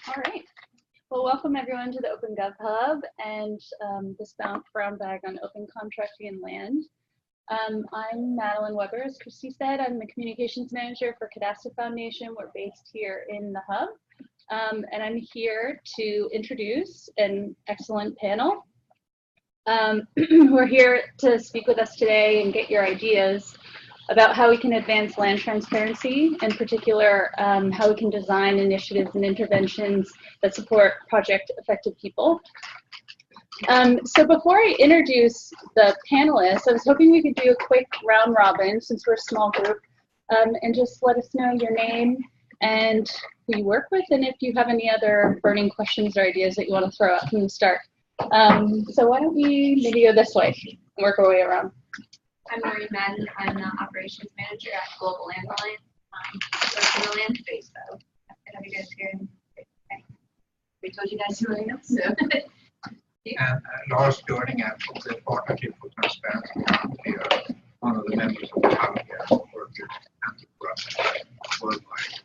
All right. Well, welcome everyone to the Open Gov Hub and this brown bag on open contracting and land. I'm Madeline Weber, as Christy said. I'm the communications manager for Cadastre Foundation. We're based here in the hub. And I'm here to introduce an excellent panel. Who are here to speak with us today and get your ideas about how we can advance land transparency, in particular, how we can design initiatives and interventions that support project-affected people. So before I introduce the panelists, I was hoping we could do a quick round robin, since we're a small group, and just let us know your name and who you work with, and if you have any other burning questions or ideas that you want to throw out from the start. So why don't we maybe go this way and work our way around. I'm Marie Madden. I'm the operations manager at Global Land Alliance. I'm in the land space, so I have you guys here. We told you guys who I am, so. And Lars Göring, I'm from the Partnership for Transparency. We are one of the members of the Hub here for anti-corruption worldwide.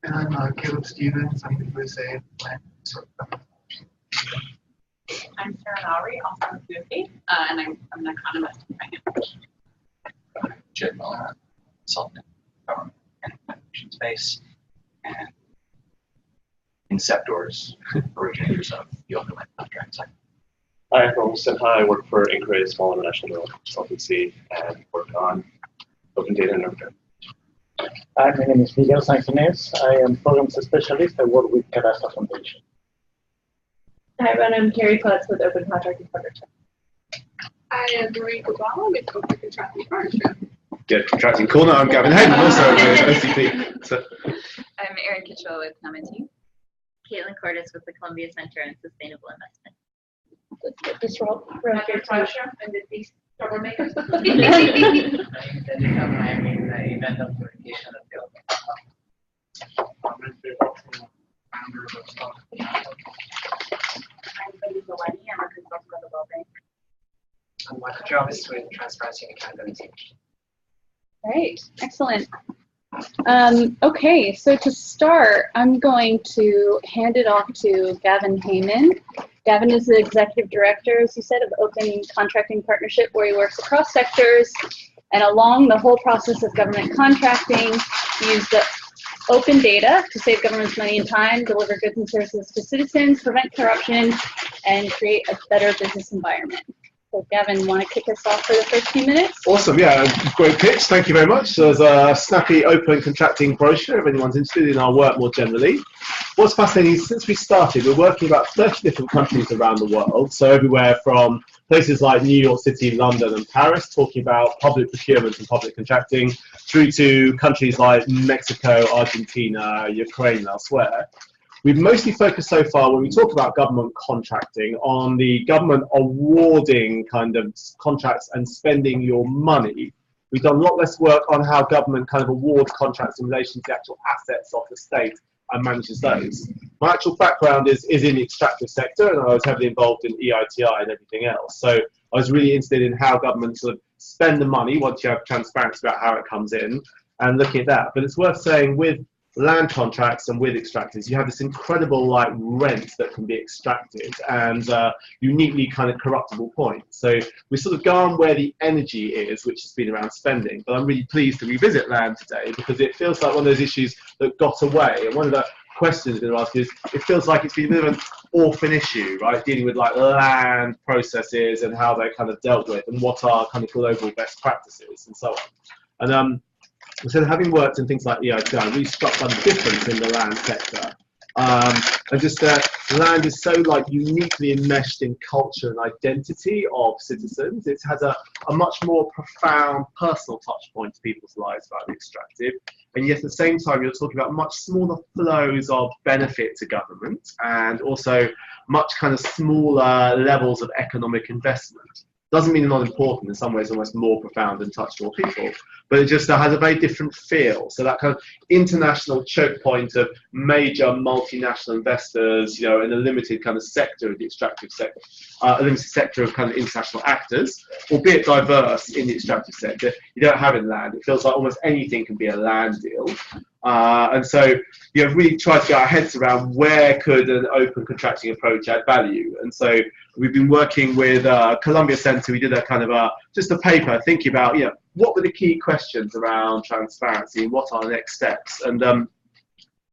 And I'm Caleb Stevens. I'm the USA Land. I'm Sarah Lowry, also with USD, and I'm an economist in finance. Jed Miller, consultant in government and information space, and inceptors, originators of the open land contract sector. Hi, I'm Wilson. Hi, I work for Inquiry, small international development consultancy, and work on open data and open. Hi, my name is Miguel Sanquinez. I am programs specialist. I work with Cadastre Foundation. Hi, everyone. I'm Carrie Klutz with Open Contracting Partnership. I am Marie Cabral with Open Contracting Partnership. Good contracting corner. I'm Gavin Hayman, also with OCP. So. I'm Erin Kitchell with Namity. Kaitlin Cordes with the Columbia Center on Sustainable Investment. Let's get this roll. And these troublemakers. I'm in the event of communication of the I'm Delaney. I'm a consultant of the World Bank. I'm Michael Jarvis with Transparency and Accountability. Right, excellent. Okay, so to start, I'm going to hand it off to Gavin Hayman. Gavin is the executive director, as you said, of Open Contracting Partnership, where he works across sectors and along the whole process of government contracting. He used the open data to save government's money and time, deliver goods and services to citizens, prevent corruption, and create a better business environment. So Gavin, want to kick us off for the first few minutes? Awesome, yeah, great pitch. Thank you very much. So there's a snappy open contracting brochure if anyone's interested in our work more generally. What's fascinating is since we started, we're working about 30 different countries around the world. So everywhere from places like New York City, London, and Paris, talking about public procurement and public contracting, through to countries like Mexico, Argentina, Ukraine, and elsewhere. We've mostly focused so far, when we talk about government contracting, on the government awarding kind of contracts and spending your money. We've done a lot less work on how government kind of awards contracts in relation to the actual assets of the state and manages those. My actual background is in the extractive sector, and I was heavily involved in EITI and everything else. So I was really interested in how government sort of spend the money once you have transparency about how it comes in, and looking at that. But it's worth saying, with land contracts and with extractors, you have this incredible like rent that can be extracted and uniquely kind of corruptible point. So we're sort of gone where the energy is, which has been around spending. But I'm really pleased to revisit land today, because it feels like one of those issues that got away. And one of the questions we're asked is, it feels like it's been a bit of an orphan issue, right? Dealing with like land processes and how they're kind of dealt with and what are kind of global best practices and so on. And so having worked in things like EITI, I'm really struck by the difference in the land sector. And just that land is so like uniquely enmeshed in culture and identity of citizens. It has a much more profound personal touch point to people's lives about the extractive. And yet at the same time, you're talking about much smaller flows of benefit to government, and also much kind of smaller levels of economic investment. Doesn't mean they're not important. In some ways, almost more profound and touch more people. But it just has a very different feel. So that kind of international choke point of major multinational investors, you know, in a limited kind of sector of the extractive sector, a limited sector of kind of international actors, albeit diverse in the extractive sector. You don't have in land. It feels like almost anything can be a land deal. And so, really tried to get our heads around where could an open contracting approach add value. And so we've been working with Columbia Center. We did a kind of just a paper thinking about, what were the key questions around transparency and what are the next steps. And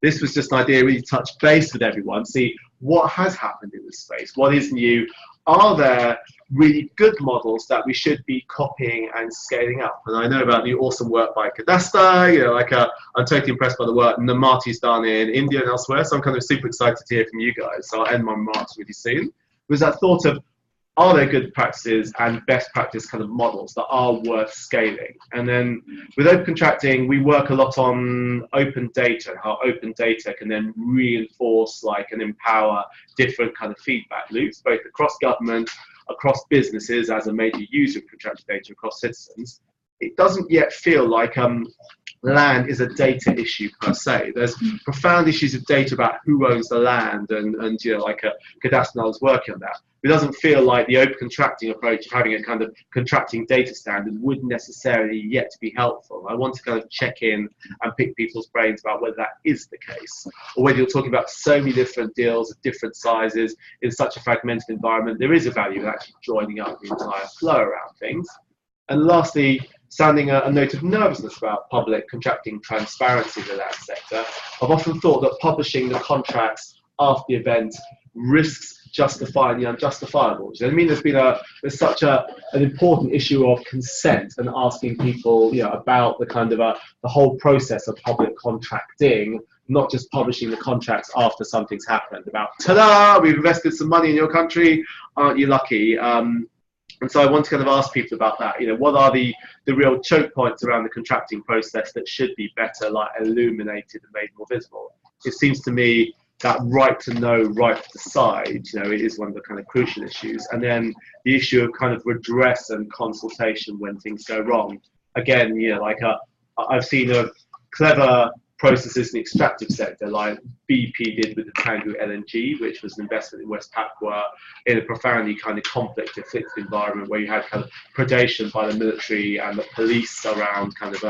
this was just an idea really to touch base with everyone, see what has happened in this space, what is new, are there really good models that we should be copying and scaling up. And I know about the awesome work by Cadasta, I'm totally impressed by the work Namati's done in India and elsewhere, so I'm kind of super excited to hear from you guys. So I'll end my remarks really soon. Was that thought of, are there good practices and best practice kind of models that are worth scaling? And then with open contracting, we work a lot on open data, how open data can then reinforce and empower different kind of feedback loops, both across government, across businesses as a major user of contracted data, across citizens. It doesn't yet feel like land is a data issue per se. There's profound issues of data about who owns the land, and Cadasta is working on that. It doesn't feel like the open contracting approach of having a kind of contracting data standard would necessarily yet be helpful. I want to kind of check in and pick people's brains about whether that is the case, or whether you're talking about so many different deals of different sizes in such a fragmented environment. There is a value in actually joining up the entire flow around things. And lastly, sounding a note of nervousness about public contracting transparency in the land sector. I've often thought that publishing the contracts after the event risks justifying the unjustifiable. I mean, there's such an important issue of consent and asking people, about the kind of the whole process of public contracting, not just publishing the contracts after something's happened. About ta-da, we've invested some money in your country, aren't you lucky? And so I want to kind of ask people about that. What are the real choke points around the contracting process that should be better, illuminated and made more visible? It seems to me that right to know, right to decide, it is one of the kind of crucial issues. And then the issue of kind of redress and consultation when things go wrong. Again, I've seen clever processes in the extractive sector, like BP did with the Tangguh LNG, which was an investment in West Papua in a profoundly kind of conflict-afflicted environment where you had kind of predation by the military and the police around kind of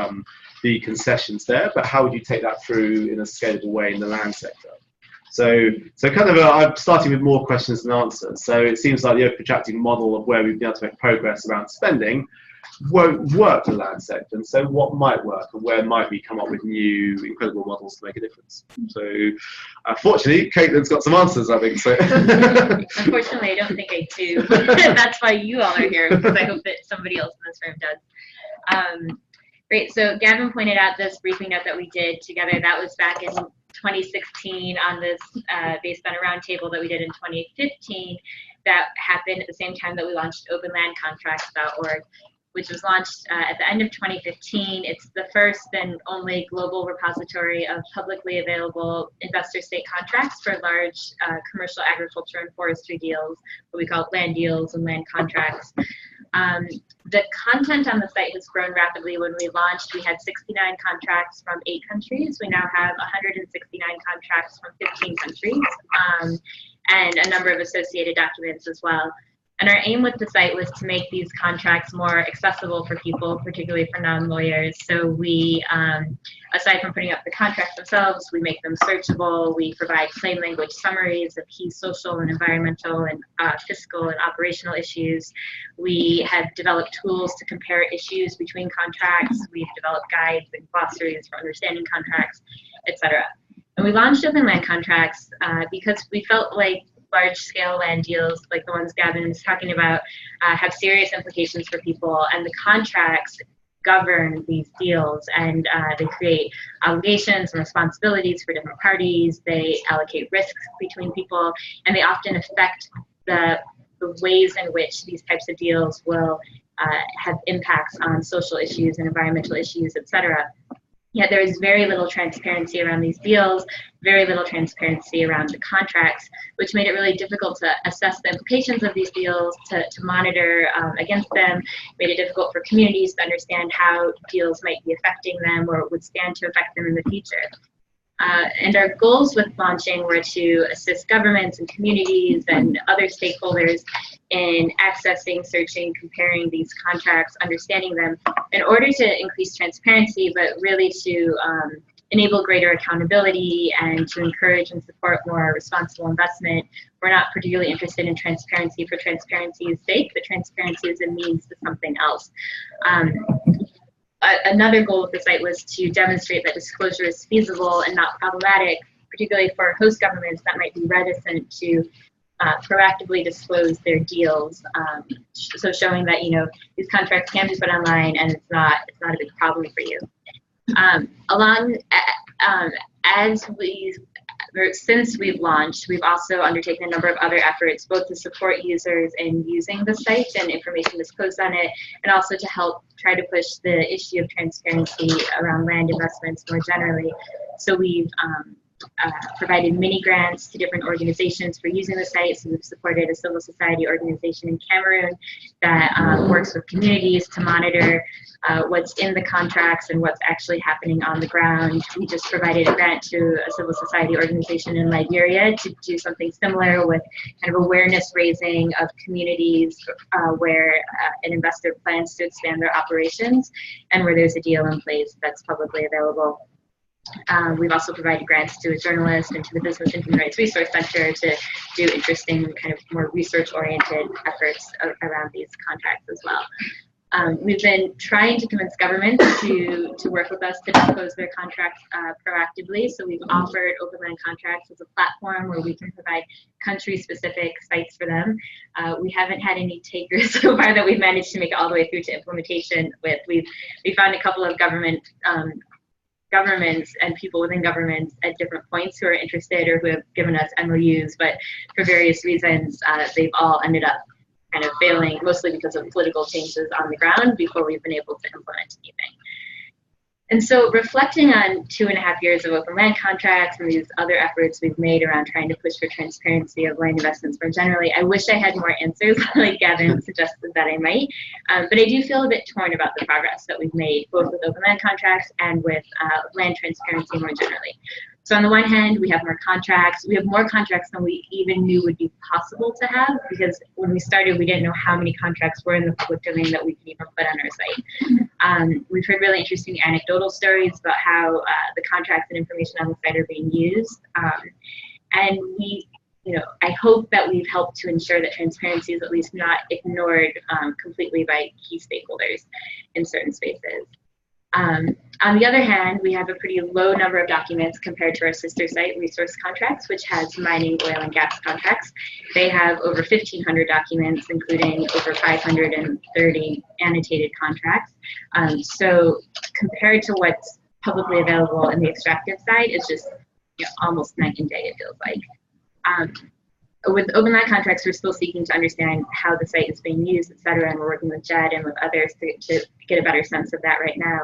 the concessions there. But how would you take that through in a scalable way in the land sector? So kind of I'm starting with more questions than answers. So it seems like the open contracting model of where we've been able to make progress around spending won't work for the land sector. And so what might work, and where might we come up with new incredible models to make a difference? So fortunately, Caitlin's got some answers, I think. So. Unfortunately, I don't think I do. That's why you all are here, because I hope that somebody else in this room does. Great. So Gavin pointed out this briefing note that we did together. That was back in 2016 on this, based on a roundtable that we did in 2015 that happened at the same time that we launched openlandcontracts.org, which was launched at the end of 2015. It's the first and only global repository of publicly available investor state contracts for large commercial agriculture and forestry deals, what we call land deals and land contracts. The content on the site has grown rapidly. When we launched, we had 69 contracts from 8 countries. We now have 169 contracts from 15 countries, and a number of associated documents as well. And our aim with the site was to make these contracts more accessible for people, particularly for non-lawyers. So we, aside from putting up the contracts themselves, we make them searchable. We provide plain language summaries of key social and environmental and fiscal and operational issues. We have developed tools to compare issues between contracts. We've developed guides and glossaries for understanding contracts, etc. And we launched open land contracts because we felt like large-scale land deals, like the ones Gavin is talking about, have serious implications for people, and the contracts govern these deals, and they create obligations and responsibilities for different parties. They allocate risks between people, and they often affect the ways in which these types of deals will have impacts on social issues and environmental issues, etc. Yet there is very little transparency around these deals, very little transparency around the contracts, which made it really difficult to assess the implications of these deals, to monitor against them, made it difficult for communities to understand how deals might be affecting them or would stand to affect them in the future. And our goals with launching were to assist governments and communities and other stakeholders in accessing, searching, comparing these contracts, understanding them in order to increase transparency, but really to enable greater accountability and to encourage and support more responsible investment. We're not particularly interested in transparency for transparency's sake, but transparency is a means to something else. Another goal of the site was to demonstrate that disclosure is feasible and not problematic, particularly for host governments that might be reticent to proactively disclose their deals. So showing that, you know, these contracts can be put online and it's not a big problem for you. Since we've launched, we've also undertaken a number of other efforts, both to support users in using the site and information disclosed on it, and also to help try to push the issue of transparency around land investments more generally. So we've provided mini grants to different organizations for using the site. So we've supported a civil society organization in Cameroon that works with communities to monitor what's in the contracts and what's actually happening on the ground. We just provided a grant to a civil society organization in Liberia to do something similar with kind of awareness raising of communities where an investor plans to expand their operations and where there's a deal in place that's publicly available. We've also provided grants to a journalist and to the Business and Human Rights Resource Center to do interesting kind of more research-oriented efforts around these contracts as well. We've been trying to convince governments to work with us to disclose their contracts proactively. So we've offered open land contracts as a platform where we can provide country-specific sites for them. We haven't had any takers so far that we've managed to make it all the way through to implementation with. We found a couple of governments and people within governments at different points who are interested or who have given us MOUs, but for various reasons, they've all ended up kind of failing, mostly because of political changes on the ground before we've been able to implement anything. And so reflecting on 2.5 years of open land contracts and these other efforts we've made around trying to push for transparency of land investments more generally, I wish I had more answers like Gavin suggested that I might, but I do feel a bit torn about the progress that we've made, both with open land contracts and with land transparency more generally. So on the one hand, we have more contracts. We have more contracts than we even knew would be possible to have, because when we started, we didn't know how many contracts were in the public domain that we could even put on our site. We've heard really interesting anecdotal stories about how the contracts and information on the site are being used. And I hope that we've helped to ensure that transparency is at least not ignored completely by key stakeholders in certain spaces. On the other hand, we have a pretty low number of documents compared to our sister site, Resource Contracts, which has mining, oil, and gas contracts. They have over 1,500 documents, including over 530 annotated contracts. So compared to what's publicly available in the extractive side, it's just almost night and day, it feels like. With open land contracts, we're still seeking to understand how the site is being used, et cetera, and we're working with Jed and with others to get a better sense of that right now.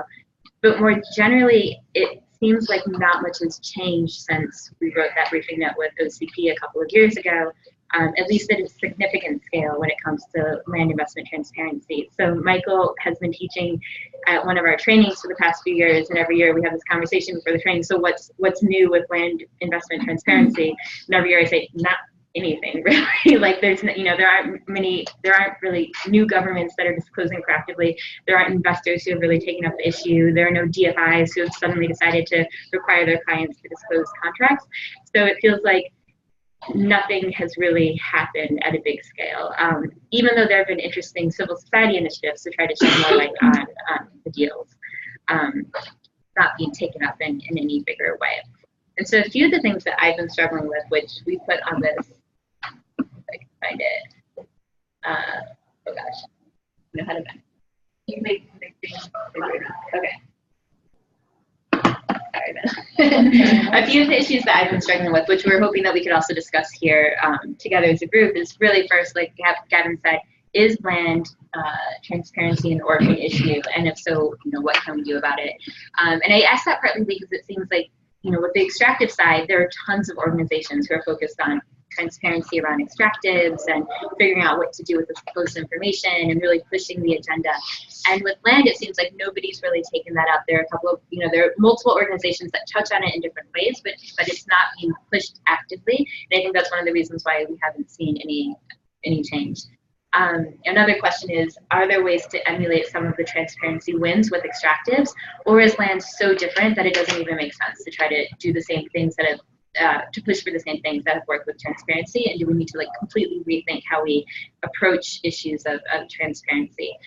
But more generally, it seems like not much has changed since we wrote that briefing note with OCP a couple of years ago, at least at a significant scale when it comes to land investment transparency. So Michael has been teaching at one of our trainings for the past few years, and every year we have this conversation before the training. So what's new with land investment transparency? And every year I say, not anything really. Like there aren't really new governments that are disclosing proactively. There aren't investors who have really taken up the issue. There are no DFIs who have suddenly decided to require their clients to disclose contracts. So it feels like nothing has really happened at a big scale, even though there have been interesting civil society initiatives to try to shed more light on the deals not being taken up in any bigger way. And so a few of the things that I've been struggling with, which we put on this, if I can find it. Oh gosh, I know how to find it. You make things. Okay. A few of the issues that I've been struggling with, which we're hoping that we could also discuss here together as a group, is really first, like Gavin said, is land transparency an orphan issue? And if so, what can we do about it? And I ask that partly because it seems like, with the extractive side, there are tons of organizations who are focused on transparency around extractives and figuring out what to do with this close information and really pushing the agenda. And with land, it seems like nobody's really taken that up. There are a couple of, there are multiple organizations that touch on it in different ways, but it's not being pushed actively. And I think that's one of the reasons why we haven't seen any change. Another question is, are there ways to emulate some of the transparency wins with extractives, or is land so different that it doesn't even make sense to try to do the same things that have, to push for the same things that have worked with transparency, and do we need to like completely rethink how we approach issues of transparency,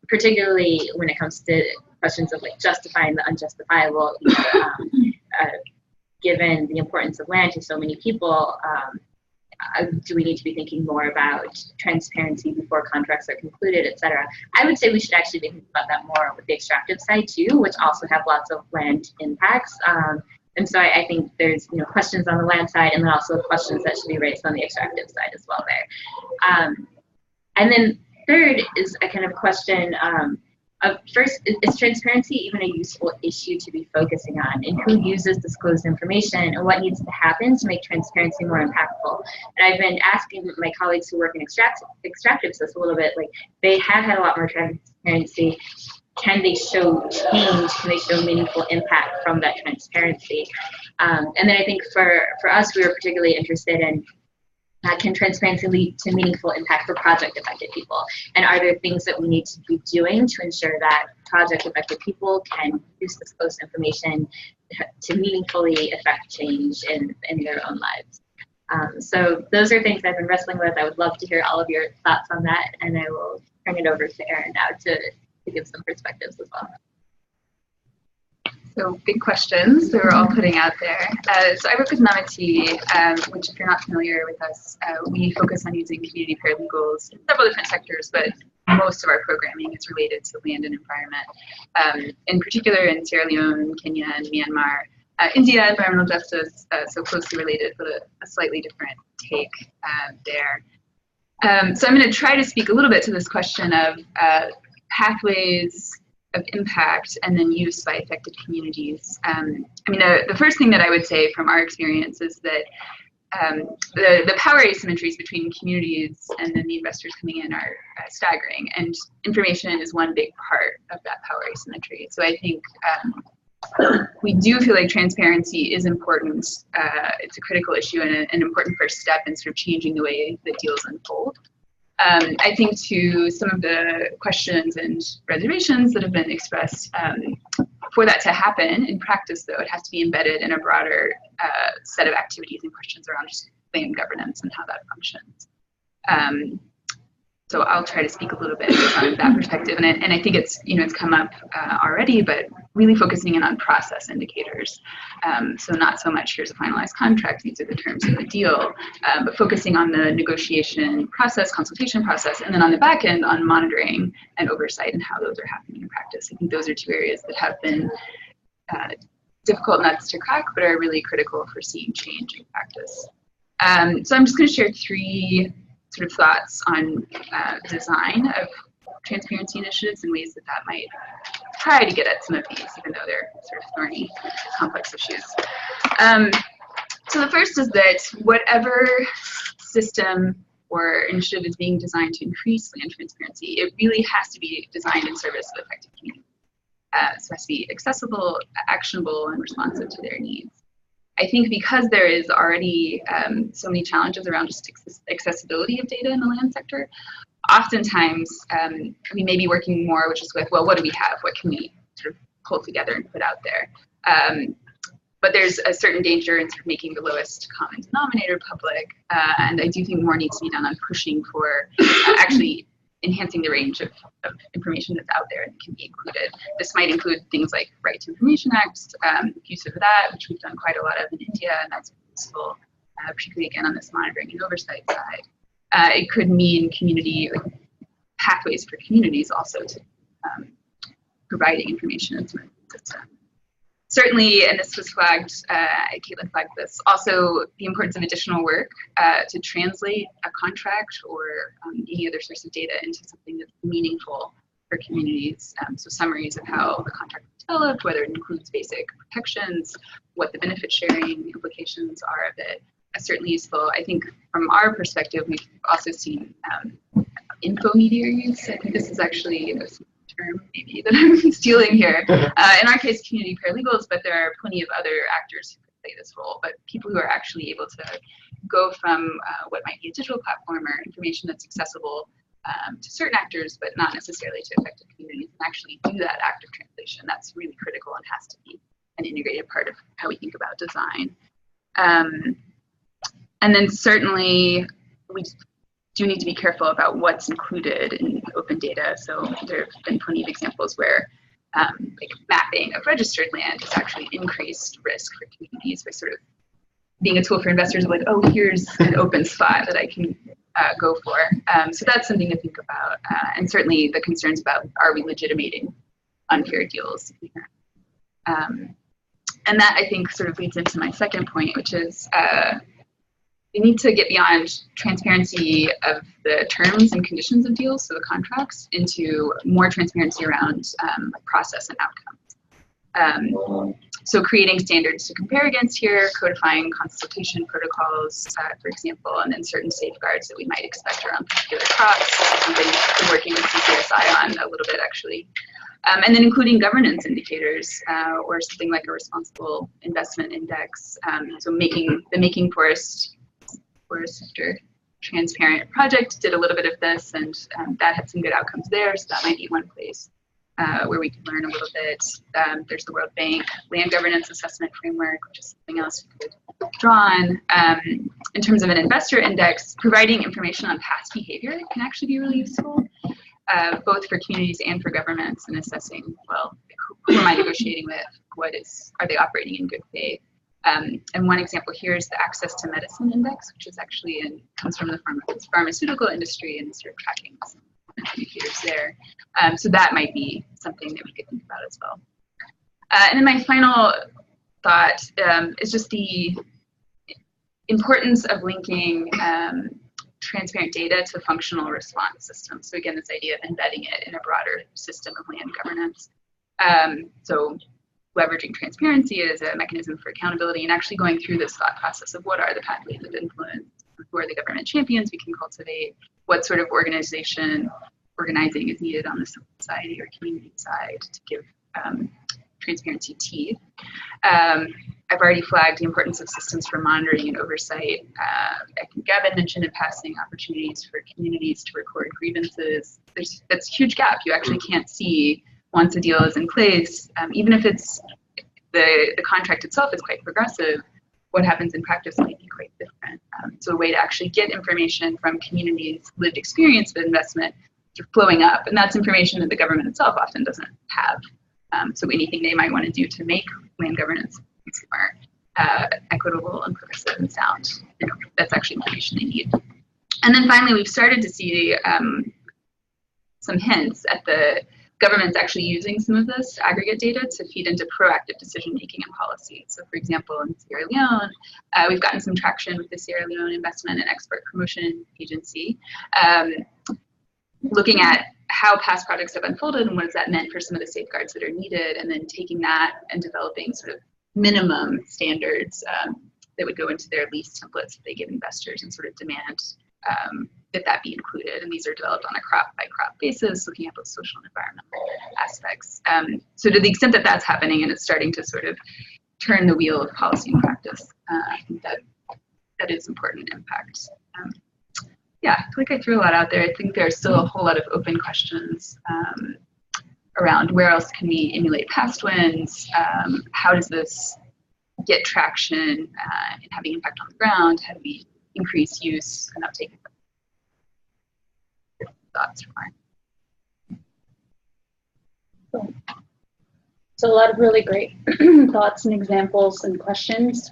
particularly when it comes to questions of like justifying the unjustifiable, given the importance of land to so many people. Do we need to be thinking more about transparency before contracts are concluded, et cetera? I would say we should actually be thinking about that more with the extractive side too, which also have lots of land impacts. And so I think there's questions on the land side, and then also questions that should be raised on the extractive side as well there. And then third is a kind of question of first, is transparency even a useful issue to be focusing on? And who uses disclosed information, and what needs to happen to make transparency more impactful? And I've been asking my colleagues who work in extractives this a little bit, like they have had a lot more transparency. Can they show change? Can they show meaningful impact from that transparency? And then I think for us, we were particularly interested in can transparency lead to meaningful impact for project-affected people? And are there things that we need to be doing to ensure that project-affected people can use disclosed information to meaningfully affect change in their own lives? So those are things I've been wrestling with. I would love to hear all of your thoughts on that, and I will turn it over to Erin now to give some perspectives as well. So big questions that we're all putting out there. So I work with Namati, which if you're not familiar with us, we focus on using community paralegals in several different sectors, but most of our programming is related to land and environment. In particular in Sierra Leone, Kenya, and Myanmar. India, environmental justice, so closely related, but a slightly different take there. So I'm going to try to speak a little bit to this question of pathways of impact and then use by affected communities. I mean, the first thing that I would say from our experience is that the power asymmetries between communities and then the investors coming in are staggering, and information is one big part of that power asymmetry. So I think we do feel like transparency is important. It's a critical issue and an important first step in sort of changing the way that deals unfold. I think to some of the questions and reservations that have been expressed, for that to happen in practice, though, it has to be embedded in a broader set of activities and questions around just land governance and how that functions. So I'll try to speak a little bit from that perspective, and I think it's it's come up already, but really focusing in on process indicators. So not so much here's a finalized contract, these are the terms of the deal, but focusing on the negotiation process, consultation process, and then on the back end on monitoring and oversight and how those are happening in practice. I think those are two areas that have been difficult nuts to crack, but are really critical for seeing change in practice. So I'm just going to share three sort of thoughts on design of transparency initiatives and ways that might try to get at some of these, even though they're sort of thorny, complex issues. So the first is that whatever system or initiative is being designed to increase land transparency, it really has to be designed in service of affected communities. So it has to be accessible, actionable, and responsive to their needs. I think because there is already so many challenges around just accessibility of data in the land sector, oftentimes we may be working more with well, what do we have? What can we sort of pull together and put out there? But there's a certain danger in sort of making the lowest common denominator public, and I do think more needs to be done on pushing for actually enhancing the range of information that's out there and can be included. This might include things like Right to Information Act, use of that, which we've done quite a lot of in India, and that's useful, particularly again on this monitoring and oversight side. It could mean community pathways for communities also to providing information into the system. Certainly, and this was flagged, Kaitlin flagged this, also the importance of additional work to translate a contract or any other source of data into something that's meaningful for communities. So summaries of how the contract was developed, whether it includes basic protections, what the benefit sharing implications are of it, is certainly useful. I think from our perspective, we've also seen infomediaries. I think this is actually a term maybe that I'm stealing here. In our case, community paralegals, but there are plenty of other actors who could play this role, but people who are actually able to go from what might be a digital platform or information that's accessible to certain actors, but not necessarily to affected communities, and actually do that active translation. That's really critical and has to be an integrated part of how we think about design. And then certainly we do need to be careful about what's included in open data. So there have been plenty of examples where like mapping of registered land has actually increased risk for communities by sort of being a tool for investors, like, oh, here's an open spot that I can go for. So that's something to think about. And certainly the concerns about, are we legitimating unfair deals here? And that, I think, sort of leads into my second point, which is we need to get beyond transparency of the terms and conditions of deals, so the contracts, into more transparency around process and outcomes. So creating standards to compare against here, codifying consultation protocols, for example, and then certain safeguards that we might expect around particular crops, something I've been working with CCSI on a little bit, actually. And then including governance indicators or something like a responsible investment index. So making forest sector transparent project did a little bit of this, and that had some good outcomes there. So that might be one place where we can learn a little bit. There's the World Bank Land Governance Assessment Framework, which is something else we could draw on. In terms of an investor index, providing information on past behavior can actually be really useful. Both for communities and for governments in assessing, well, who am I negotiating with? Are they operating in good faith? And one example here is the Access to Medicine Index, which is actually comes from the pharmaceutical industry, and sort of tracking some indicators there. So that might be something that we could think about as well. And then my final thought is just the importance of linking transparent data to functional response systems. So again, this idea of embedding it in a broader system of land governance. So leveraging transparency as a mechanism for accountability, and actually going through this thought process of what are the pathways of influence, who are the government champions we can cultivate, what sort of organizing is needed on the civil society or community side to give transparency teeth. I've already flagged the importance of systems for monitoring and oversight. I think Gavin mentioned in passing opportunities for communities to record grievances. That's a huge gap. You actually can't see once a deal is in place, even if it's the contract itself is quite progressive, what happens in practice might be quite different. So a way to actually get information from communities' lived experience of investment flowing up, and that's information that the government itself often doesn't have. So anything they might want to do to make land governance more equitable and progressive and sound, that's actually information they need. And then finally, we've started to see some hints at the government's actually using some of this aggregate data to feed into proactive decision-making and policy. So for example, in Sierra Leone, we've gotten some traction with the Sierra Leone Investment and Export Promotion Agency, looking at how past projects have unfolded and what has that meant for some of the safeguards that are needed, and then taking that and developing sort of minimum standards that would go into their lease templates that they give investors and sort of demand that be included. And these are developed on a crop-by-crop basis, looking at both social and environmental aspects. So to the extent that that's happening and it's starting to sort of turn the wheel of policy and practice, I think that is important impact. Yeah, I feel like I threw a lot out there. I think there's still a whole lot of open questions around where else can we emulate past wins? How does this get traction and having impact on the ground? How do we increase use and uptake? Thoughts from So a lot of really great thoughts and examples and questions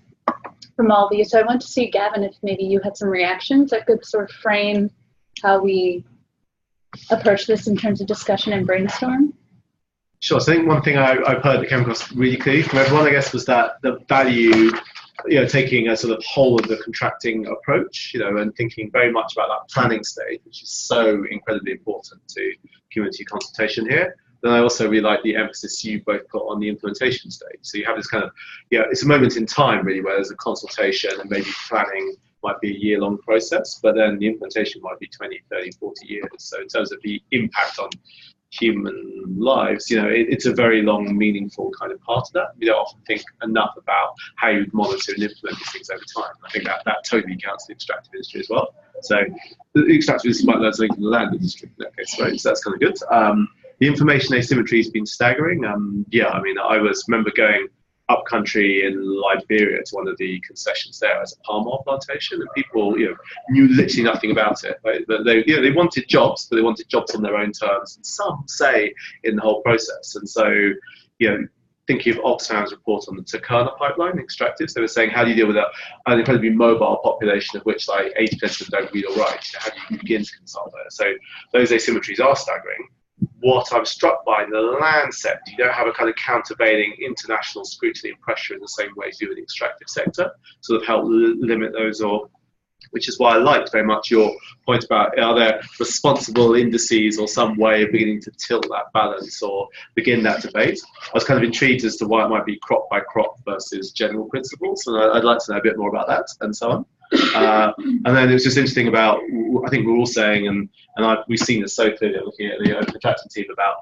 from all of you. So I want to see, Gavin, if maybe you had some reactions that could sort of frame how we approach this in terms of discussion and brainstorm. Sure. So I think one thing I've heard that came across really clearly from everyone, I guess, was that the value, taking a sort of whole of the contracting approach, and thinking very much about that planning stage, which is so incredibly important to community consultation here. Then I also really like the emphasis you both put on the implementation stage. So you have this kind of, it's a moment in time really where there's a consultation and maybe planning might be a year-long process, but then the implementation might be 20, 30, 40 years. So in terms of the impact on human lives, it's a very long, meaningful kind of part of that. We don't often think enough about how you monitor and implement these things over time. I think that totally counts the extractive industry as well. So the extractive industry might learn something from the land industry in that case, right? So that's kind of good. The information asymmetry has been staggering. I remember going up country in Liberia to one of the concessions there as a palm oil plantation, and people, knew literally nothing about it. Right? They wanted jobs, but they wanted jobs on their own terms, and some say in the whole process. And so, thinking of Oxfam's report on the Turkana pipeline extractives, they were saying, how do you deal with an incredibly mobile population of which like 80% of them don't read or write? How do you begin to consult that? So those asymmetries are staggering. What I'm struck by in the land sector, you don't have a kind of countervailing international scrutiny and pressure in the same way as you do in the extractive sector, sort of help limit those, which is why I liked very much your point about, are there responsible indices or some way of beginning to tilt that balance or begin that debate? I was kind of intrigued as to why it might be crop by crop versus general principles, and I'd like to know a bit more about that and so on. And then it was just interesting about, I think we're all saying, and we've seen this so clearly looking at the open contracting team, about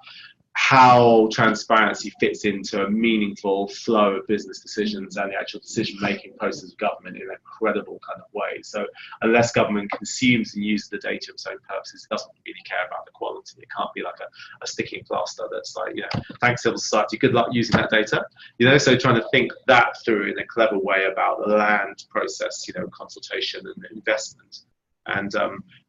how transparency fits into a meaningful flow of business decisions and the actual decision-making process of government in a credible kind of way. So unless government consumes and uses the data for its own purposes, it doesn't really care about the quality. It can't be like a sticking plaster that's like, thanks civil society, good luck using that data. So trying to think that through in a clever way about the land process, consultation and investment. And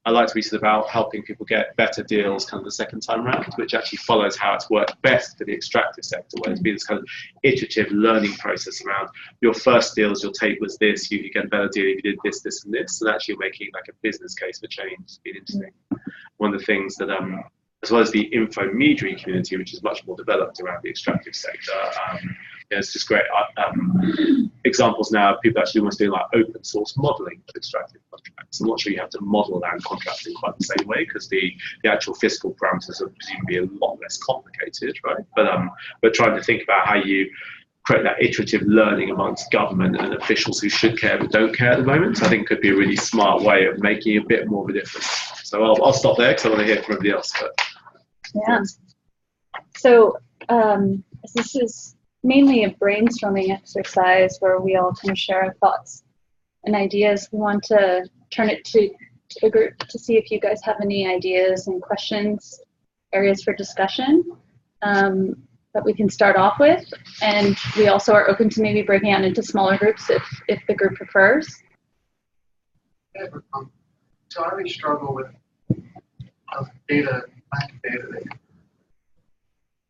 I like to be sort of about helping people get better deals kind of the second time around, which actually follows how it's worked best for the extractive sector, where it's been this kind of iterative learning process around your first deals you'll take was this, you get a better deal if you did this, this, and this, and actually making like a business case for change has been interesting. One of the things that, as well as the infomediary community, which is much more developed around the extractive sector, it's just great examples now of people actually almost doing like open source modeling of extractive contracts. I'm not sure you have to model land contracting quite the same way, because the actual fiscal parameters are presumably a lot less complicated, right? But trying to think about how you create that iterative learning amongst government and officials who should care but don't care at the moment, I think could be a really smart way of making a bit more of a difference. So I'll stop there because I want to hear from everybody else. But yeah. So this is mainly a brainstorming exercise where we all kind of share our thoughts and ideas. We want to turn it to a group to see if you guys have any ideas and questions, areas for discussion that we can start off with. And we also are open to maybe breaking out into smaller groups if the group prefers. So I really struggle with data, lack of data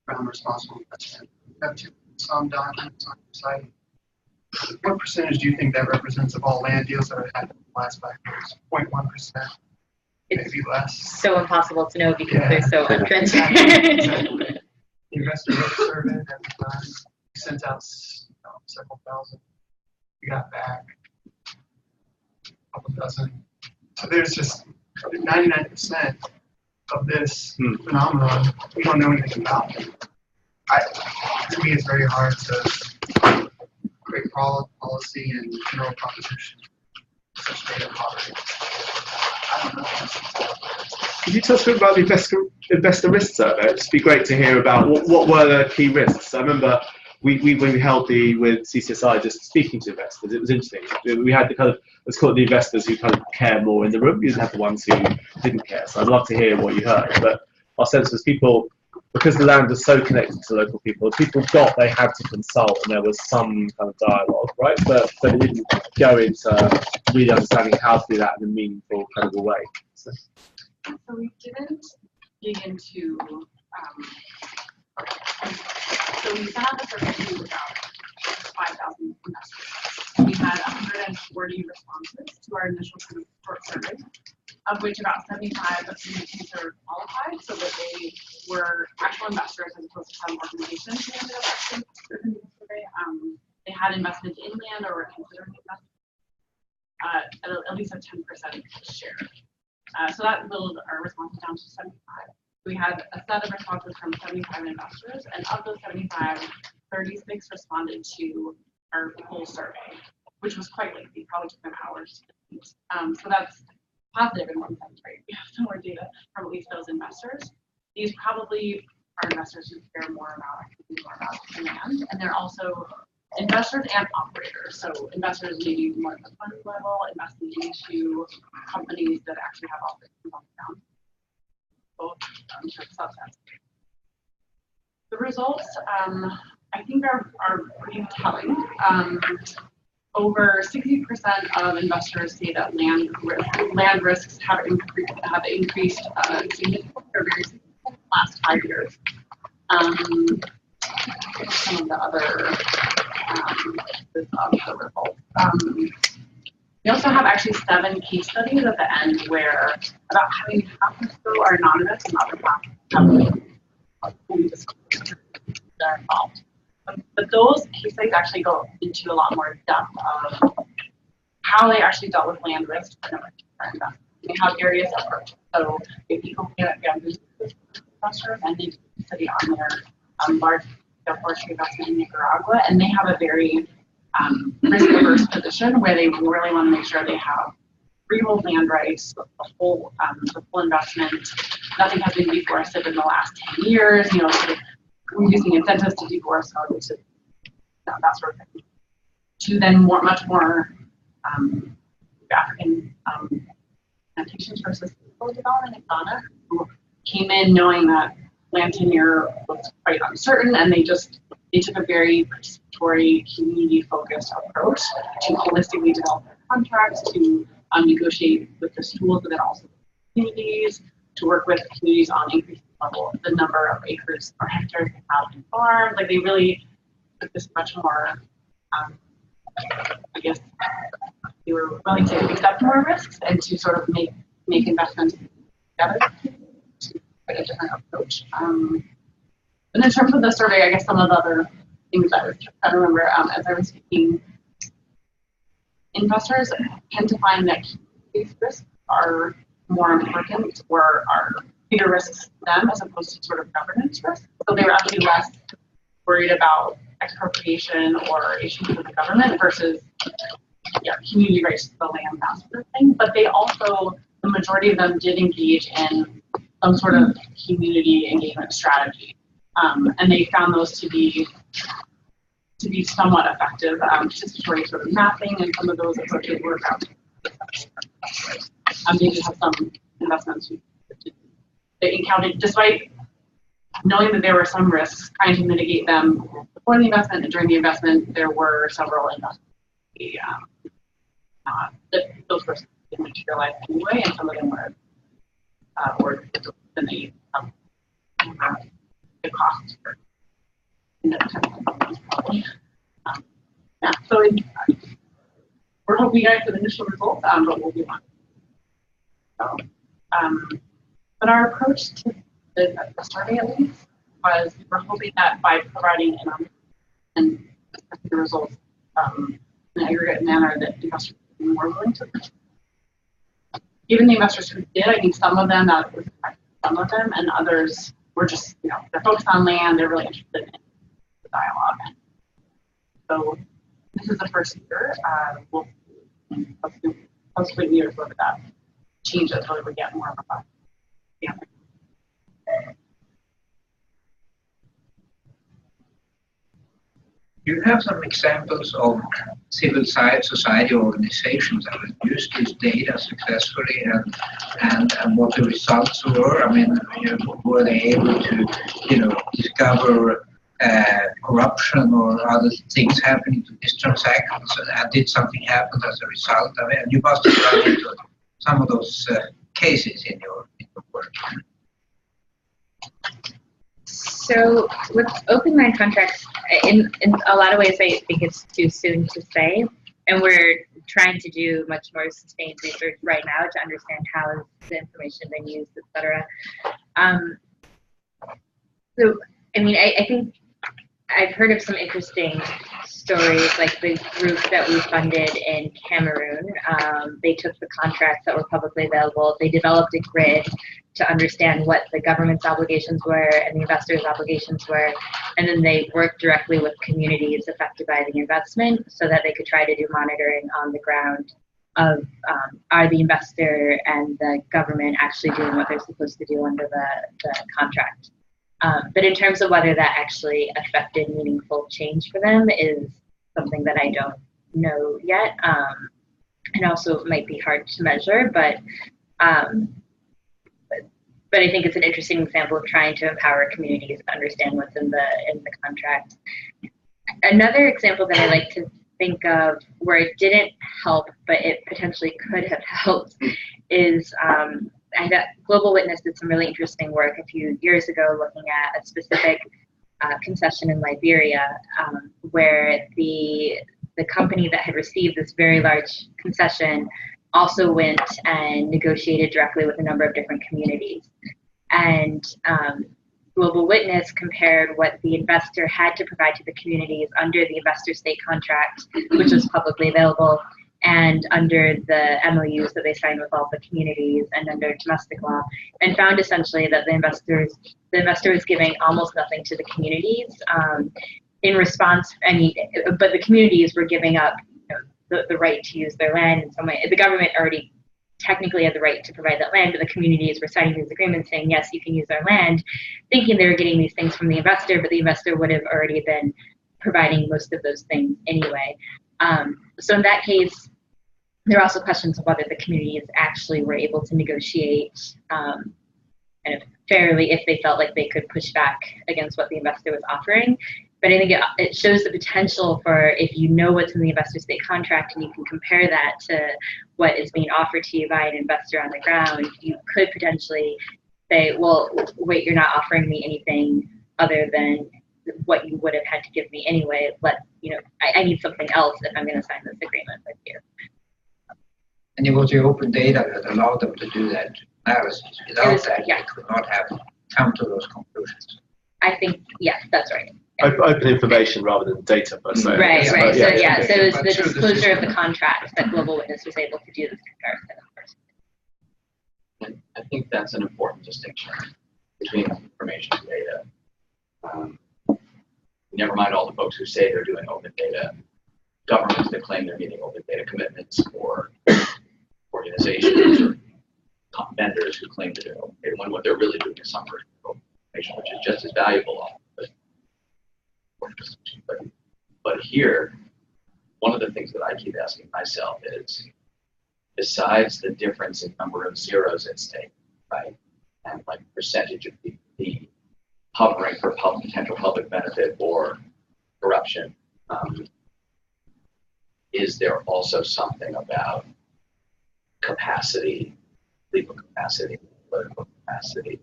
around responsible investment. You have some documents on your site. What percentage do you think that represents of all land deals that have happened in the last 5 years? 0.1%, maybe less. So impossible to know because they're so untransparent. Exactly. The investor rate survey that we done, we sent out several thousand. We got back a couple dozen. So there's just 99% of this phenomenon we don't know anything about. To me, it's very hard to create policy and general proposition such data poverty. I don't know. Could you tell us a bit about the investor risk survey? It'd be great to hear about what were the key risks. I remember when we held with CCSI, just speaking to investors, it was interesting. We had the kind of, let's call it the investors who kind of care more in the room. You didn't have the ones who didn't care. So I'd love to hear what you heard. But our sense was people, because the land was so connected to local people, people got they had to consult and there was some kind of dialogue, right? But it didn't go into really understanding how to do that in a meaningful kind of a way. So we didn't dig into, so we sent out the survey to about 5,000 investors. We had 140 responses to our initial kind of short survey, of which about 75 we considered qualified, so that they were actual investors as opposed to some organizations who ended up actually in the survey. They had investment in land or were considering investment at least a 10% share. So that whittled our responses down to 75. We had a set of responses from 75 investors, and of those 75, 36 responded to our full survey, which was quite lengthy, probably took them hours. So that's positive in one sense, right? We have some more data from at least those investors. these probably are investors who care more about demand, and they're also investors and operators. So investors maybe more at the fund level, investing into companies that actually have operations on the ground. Both subsets. The results, I think, are pretty telling. Over 60% of investors say that land risks have increased significantly or very significantly in the last 5 years. Some of the other results. We also have actually 7 case studies at the end where about having half or so are anonymous and other half have fully disclosed they're involved. But those case studies actually go into a lot more depth of how they actually dealt with land risk and they have various approaches. So if people get investors and they study on their large forestry investment in Nicaragua, and they have a very risk-averse position where they really want to make sure they have freehold land rights, the full investment. Nothing has been deforested in the last 10 years. You know, sort of reducing incentives to deforest, that sort of thing. To then much more African plantations for sustainable development in Ghana, who came in knowing that land tenure was quite uncertain, and they took a very participatory, community-focused approach to holistically develop their contracts, to negotiate with the schools, but then also with communities, to work with communities on increasing the number of acres or hectares they have in farms. Like, they really took this much more, I guess, they were willing to accept more risks and to sort of make investments together to quite a different approach. And in terms of the survey, I guess some of the other things that I was trying to remember as I was speaking, investors tend to find that these risks are more important or are bigger risks to them as opposed to sort of governance risks. So they were actually less worried about expropriation or issues with the government versus community rights to the land, that sort of thing. But they also, the majority of them did engage in some sort of community engagement strategy. And they found those to be somewhat effective. Participatory sort of mapping and some of those approaches work out. They did have some investments they encountered, despite knowing that there were some risks, trying to mitigate them before the investment and during the investment. There were several investments that those risks didn't materialize anyway, and some of them were than they the costs for so we're hoping you guys for the initial results, but we'll be on. So, but our approach to the survey, at least, was we were hoping that by providing and the results in an aggregate manner, that investors would be more willing to participate. Even the investors who did, I think some of them, that was some of them, and others were just, they're focused on land, they're really interested in the dialogue. So this is the first year. We'll subsequent years whether that changes, whether we get more of a You have some examples of civil society organizations that have used this data successfully, and what the results were. I mean, were they able to, discover corruption or other things happening to these transactions, and did something happen as a result of it? And you must have run into some of those cases in your work. So with open land contracts, in a lot of ways, I think it's too soon to say, and we're trying to do much more sustained research right now to understand how the information been used, etc. So, I mean, I think I've heard of some interesting stories, like the group that we funded in Cameroon. They took the contracts that were publicly available. They developed a grid to understand what the government's obligations were and the investors' obligations were, and then they worked directly with communities affected by the investment so that they could try to do monitoring on the ground are the investor and the government actually doing what they're supposed to do under the contract. But in terms of whether that actually affected meaningful change for them is something that I don't know yet. And also it might be hard to measure, but I think it's an interesting example of trying to empower communities to understand what's in the contract. Another example that I like to think of where it didn't help, but it potentially could have helped is Global Witness did some really interesting work a few years ago looking at a specific concession in Liberia where the company that had received this very large concession also went and negotiated directly with a number of different communities. And Global Witness compared what the investor had to provide to the communities under the investor-state contract, which was publicly available, and under the MOUs that they signed with all the communities and under domestic law, and found essentially that the investor was giving almost nothing to the communities in response. But the communities were giving up the right to use their land in some way. The government already technically had the right to provide that land, but the communities were signing these agreements saying, yes, you can use our land, thinking they were getting these things from the investor, but the investor would have already been providing most of those things anyway. So in that case, there are also questions of whether the communities actually were able to negotiate kind of fairly if they felt like they could push back against what the investor was offering. But I think it shows the potential for, if you know what's in the investor-state contract and you can compare that to what is being offered to you by an investor on the ground, you could potentially say, well, wait, you're not offering me anything other than what you would have had to give me anyway. I need something else if I'm going to sign this agreement with you. And it was the open data that allowed them to do that analysis. Without that, they could not have come to those conclusions. I think, yes, that's right. Open information rather than data per se. Right. So it was But the through the disclosure of system. the contract that Global Witness was able to do this comparison of. And I think that's an important distinction between information and data. Never mind all the folks who say they're doing open data, governments that claim they're meeting open data commitments, or organizations or vendors who claim to do open data, when what they're really doing is some version of open information, which is just as valuable. But here, one of the things that I keep asking myself is, besides the difference in number of zeros at stake, right, and like percentage of the hovering for potential public benefit or corruption, is there also something about capacity, legal capacity, political capacity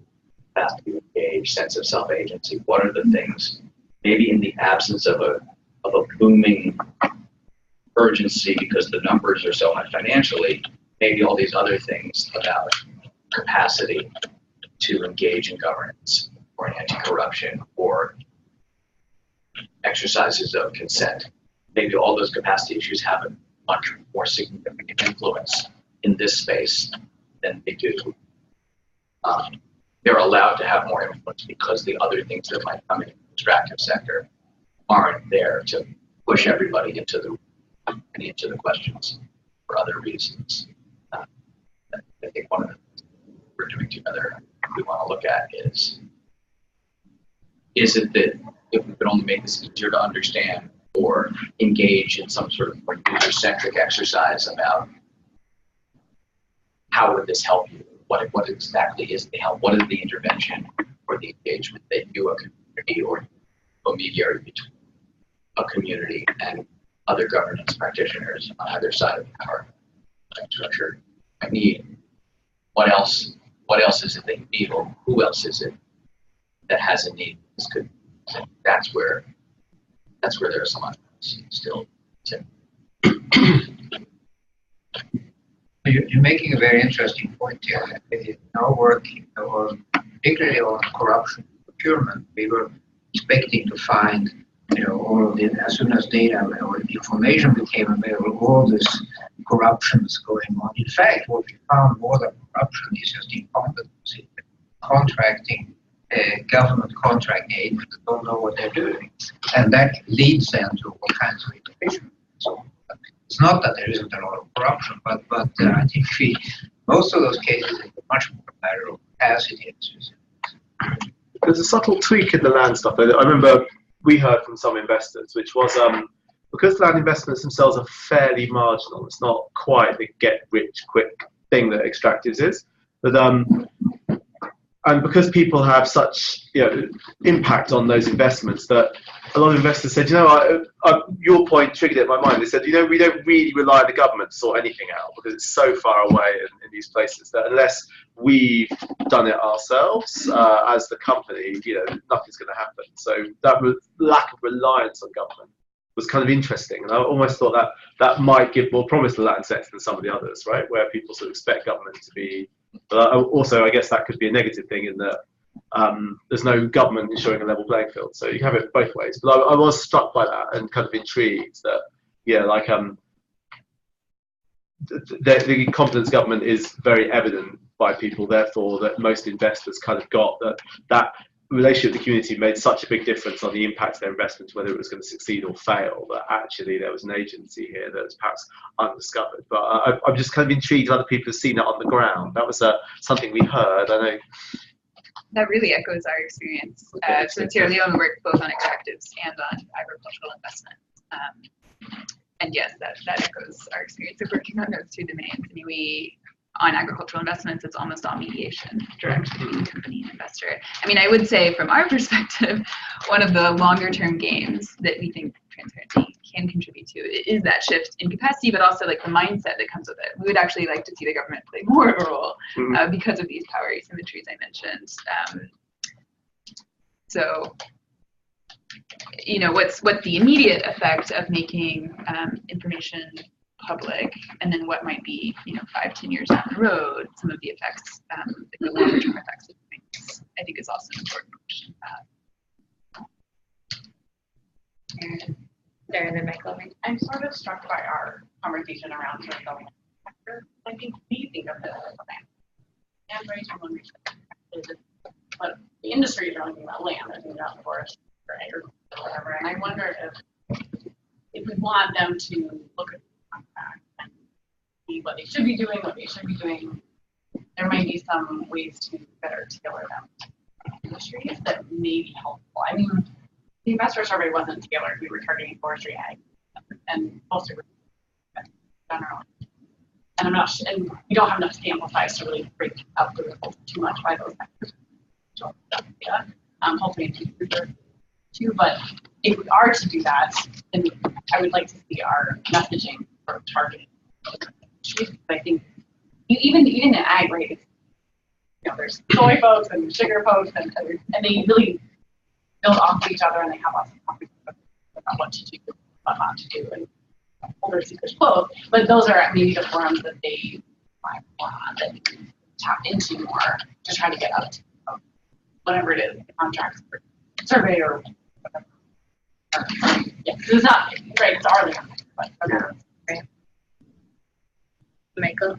to engage, sense of self-agency? What are the things, maybe in the absence of a booming urgency because the numbers are so high financially, maybe all these other things about capacity to engage in governance or anti-corruption or exercises of consent, maybe all those capacity issues have a much more significant influence in this space than they do. They're allowed to have more influence because the other things that might come in the extractive sector aren't there to push everybody into the questions for other reasons. I think one of the things we're doing together we want to look at is it that if we could only make this easier to understand or engage in some sort of more user-centric exercise about how would this help you? What exactly is the help? What is the intervention or the engagement that you, a community or a mediator between a community and other governance practitioners on either side of the power structure I need? What else is it that you need, or who else is it that has a need? That's where there are some unknowns still. You're making a very interesting point here. In our work, particularly on corruption procurement, we were expecting to find, all of the, as soon as data or information became available, all this corruptions going on. In fact, what we found more than corruption is just incompetency, contracting, government contracting agents that don't know what they're doing, and that leads them to all kinds of innovation. So It's not that there isn't a lot of corruption, but I think most of those cases are much more a matter of capacity. There's a subtle tweak in the land stuff. I remember we heard from some investors, which was because land investments themselves are fairly marginal. It's not quite the get-rich-quick thing that extractives is, but and because people have such impact on those investments, that a lot of investors said, your point triggered it in my mind. They said, we don't really rely on the government to sort anything out because it's so far away in these places that unless we've done it ourselves as the company, nothing's going to happen. So that lack of reliance on government was kind of interesting, and I almost thought that might give more promise to land sector than some of the others, right? Where people sort of expect government to be. But also, I guess that could be a negative thing in that there's no government ensuring a level playing field. So you can have it both ways. But I was struck by that and kind of intrigued that, the confidence government is very evident by people. Therefore, that most investors kind of got that relationship with the community made such a big difference on the impact of their investments, whether it was going to succeed or fail, that actually there was an agency here that was perhaps undiscovered. But I'm just kind of intrigued other people have seen it on the ground. That was something we heard. I know. That really echoes our experience. So in Sierra Leone, we work both on extractives and on agricultural investment. And yes, that echoes our experience of working on those two domains. I mean, on agricultural investments, it's almost all mediation directly between company and investor. I mean, I would say from our perspective, one of the longer term gains that we think transparency can contribute to is that shift in capacity, but also like the mindset that comes with it. We would actually like to see the government play more of a role because of these power asymmetries I mentioned. So, what's the immediate effect of making information public, and then what might be 5-10 years down the road, some of the effects, the longer term effects of things, I think is also an important question. There, and then Michael. I'm sort of struck by our conversation around sort of going after. I think we think of it as land and raise from one research, but the industry is only thinking about land, they're thinking about forest or agriculture or whatever. And I wonder if we want them to look at and see what they should be doing, what they should be doing. There might be some ways to better tailor them to industries that may be helpful. I mean, the investor survey wasn't tailored. We were targeting forestry, ag, and mostly general. And and we don't have enough sample size to really break up the results too much by those factors. Yeah. Hopefully in future too. But if we are to do that, then I would like to see our messaging for targeting. I think even in ag, right? There's soy folks and sugar folks, and they really build off of each other, and they have lots of conversations about what to do, what not to do, and older secrets close. But those are maybe the forums that they might want that we can tap into more to try to get out of whatever it is, the contracts or survey or whatever. Yeah, it's not right. It's our land, but right. Michael.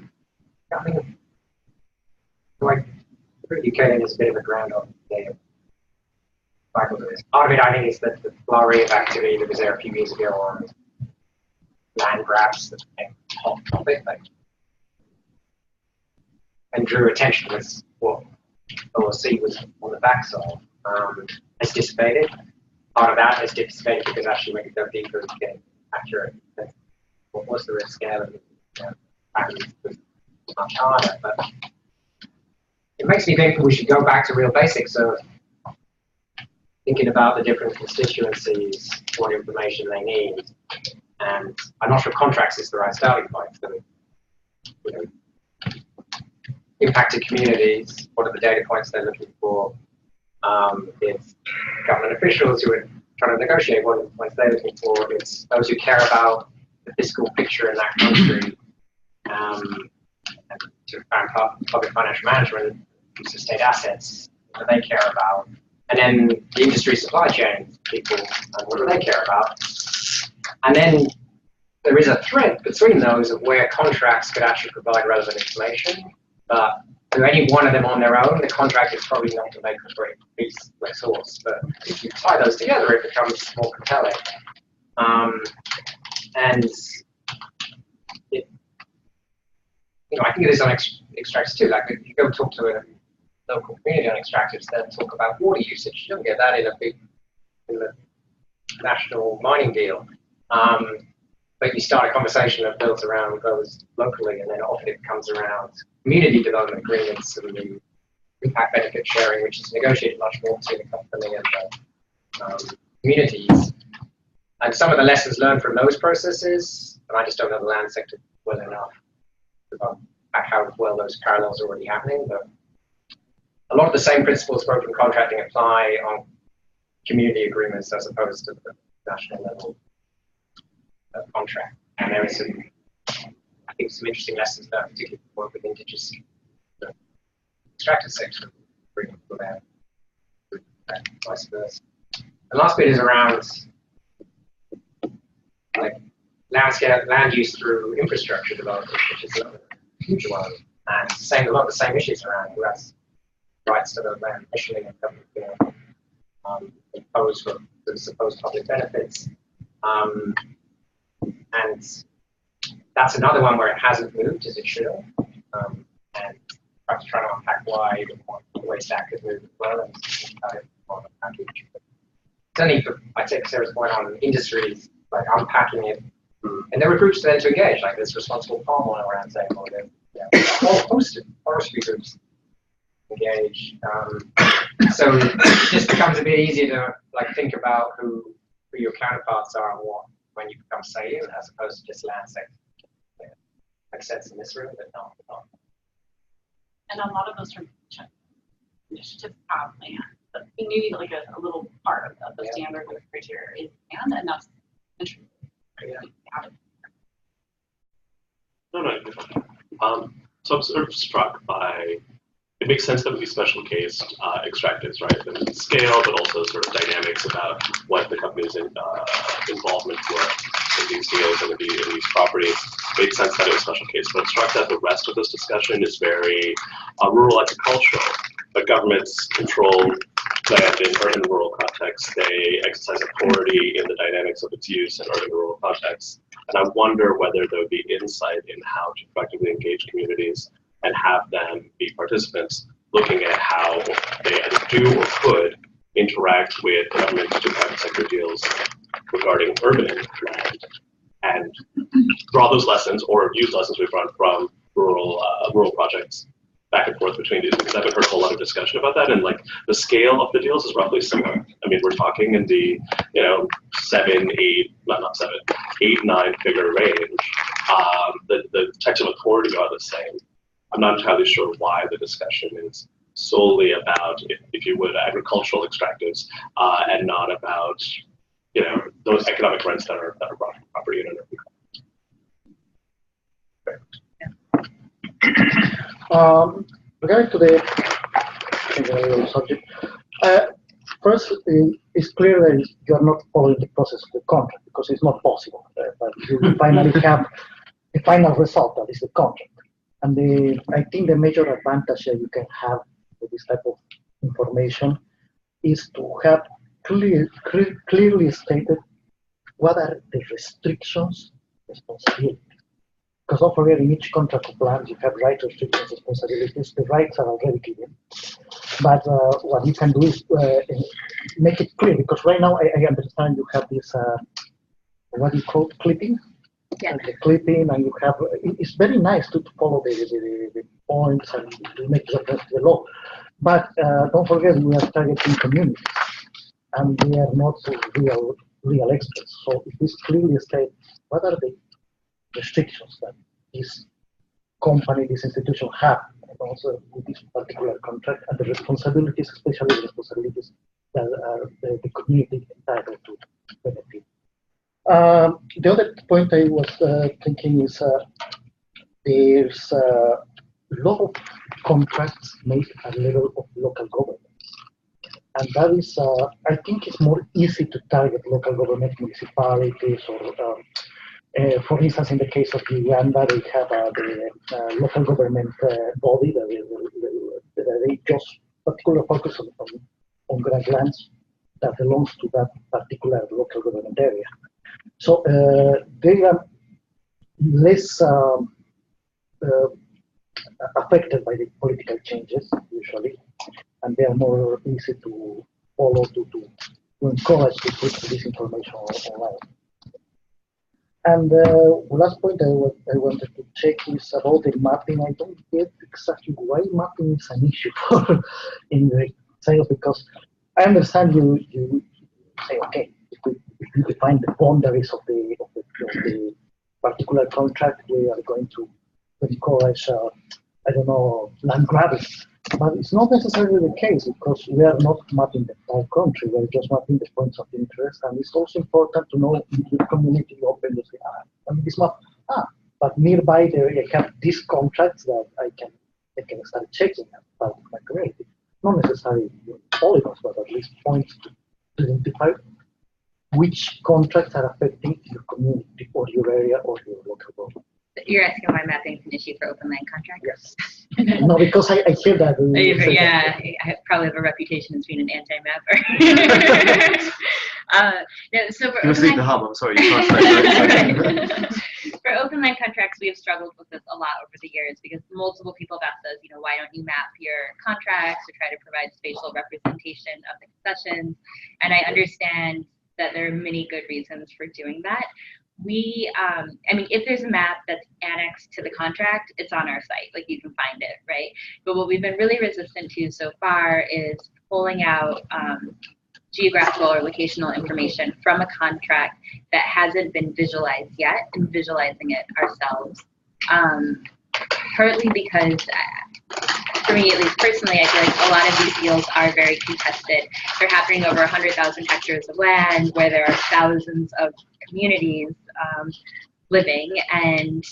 I mean, like, you getting is a bit of a ground up today. Part of it, I think, is that the flurry of activity that was there a few years ago on land grabs that became a hot topic, and drew attention as what OLC was on the backside. Has dissipated. Part of that has dissipated because actually when you go deeper, you get accurate. What was the risk scale of was much harder, but it makes me think that we should go back to real basics of thinking about the different constituencies, what information they need, and I'm not sure contracts is the right starting point. So, impacted communities, what are the data points they're looking for? It's government officials who are trying to negotiate what the points they're looking for. It's those who care about the fiscal picture in that country, and to public financial management, use of state assets, what do they care about? And then the industry supply chain people, what do they care about? And then there is a thread between those of where contracts could actually provide relevant information, but to any one of them on their own, the contract is probably not going to make a great piece of source. But if you tie those together, it becomes more compelling. And I think it is on extractives too. Like if you go talk to a local community on extractives, they'll talk about water usage. You don't get that in a national mining deal. But you start a conversation that builds around those locally, and then often it comes around community development agreements and the impact benefit sharing, which is negotiated much more between the company and the communities. And some of the lessons learned from those processes, and I just don't know the land sector well enough about how well those parallels are already happening, but a lot of the same principles for open contracting apply on community agreements as opposed to the national level contract. And there is some, I think, some interesting lessons there, particularly for work with indigenous extractive sector agreement for that, vice versa. The last bit is around like land use through infrastructure development, which is another huge one, and a lot of the same issues around who has rights to the land initially and government imposed for the supposed public benefits. And that's another one where it hasn't moved as it should have. And I'm trying to unpack why the waste act could move as well. And certainly, I take Sarah's point on industries, like unpacking it. And there were groups then to engage, like this responsible palm oil roundtable, or a whole host of forestry groups engage. So it just becomes a bit easier to like think about who your counterparts are and what when you become salient, as opposed to just land sector. Yeah. Makes sense in this room, but not. And a lot of those initiatives have land, but maybe like a little part of the standard with criteria is land, and that's interesting. Yeah. No. So I'm sort of struck by, it makes sense that would be special case extractives, right? The scale, but also sort of dynamics about what the company's involvement were in these deals and in these properties. Makes sense that it was special case, but I'm struck that the rest of this discussion is very rural agricultural. But governments control land in urban and rural contexts. They exercise authority in the dynamics of its use in urban and rural contexts. And I wonder whether there would be insight in how to effectively engage communities and have them be participants, looking at how they either do or could interact with government to private sector deals regarding urban land, and draw those lessons or use lessons we've run from rural projects back and forth between these, because I haven't heard a whole lot of discussion about that. And like the scale of the deals is roughly similar. I mean, we're talking in the 8, 9 figure range. The types of authority are the same. I'm not entirely sure why the discussion is solely about, if you would, agricultural extractives, and not about those economic rents that are brought from property in an urban context. Regarding to the subject, first, it's clear that you are not following the process of the contract because it's not possible. But you will finally have the final result, that is the contract. And I think the major advantage that you can have with this type of information is to have clearly stated what are the restrictions, responsibilities. Because don't forget, in each contract of land, you have rights, restrictions, responsibilities. The rights are already given. But what you can do is make it clear, because right now I understand you have this, what do you call it, clipping? Yeah. The clipping, and you have, it's very nice to follow the points and to make reference to the law. But don't forget, we are targeting communities, and we are not real experts. So if this clearly states what are the restrictions that this company, this institution have, and also with this particular contract, and the responsibilities, especially the responsibilities that are the community entitled to benefit. The other point I was thinking is there's a lot of contracts made at the level of local government. And that is, I think it's more easy to target local government, municipalities, or for instance, in the case of Uganda, they have the local government body that they just particularly focus on grasslands that belongs to that particular local government area. So they are less affected by the political changes usually, and they are more easy to follow to encourage to put this information online. And last point I wanted to check is about the mapping. I don't get exactly why mapping is an issue for in the sales, because I understand you say, okay, if you define the boundaries of the particular contract, we are going to encourage, I don't know, land grabbing. But it's not necessarily the case, because we are not mapping the entire country, we're just mapping the points of interest. And it's also important to know in the community open to say, on this map, but nearby there I have these contracts that I can start checking as part of my community. Not necessarily polygons, but at least points to identify which contracts are affecting your community or your area or your local government. You're asking why mapping is an issue for open land contracts? Yes. No, because I hear that. Yeah, I probably have a reputation as being an anti-mapper. No, so for open land, the hub. I'm sorry, you can't say that. For open land contracts, we have struggled with this a lot over the years, because multiple people have asked us, why don't you map your contracts or try to provide spatial representation of the concessions? And I understand that there are many good reasons for doing that. We, I mean, if there's a map that's annexed to the contract, it's on our site, like you can find it, right? But what we've been really resistant to so far is pulling out geographical or locational information from a contract that hasn't been visualized yet and visualizing it ourselves. Partly because, for me at least personally, I feel like a lot of these deals are very contested. They're happening over 100,000 hectares of land where there are thousands of communities living, and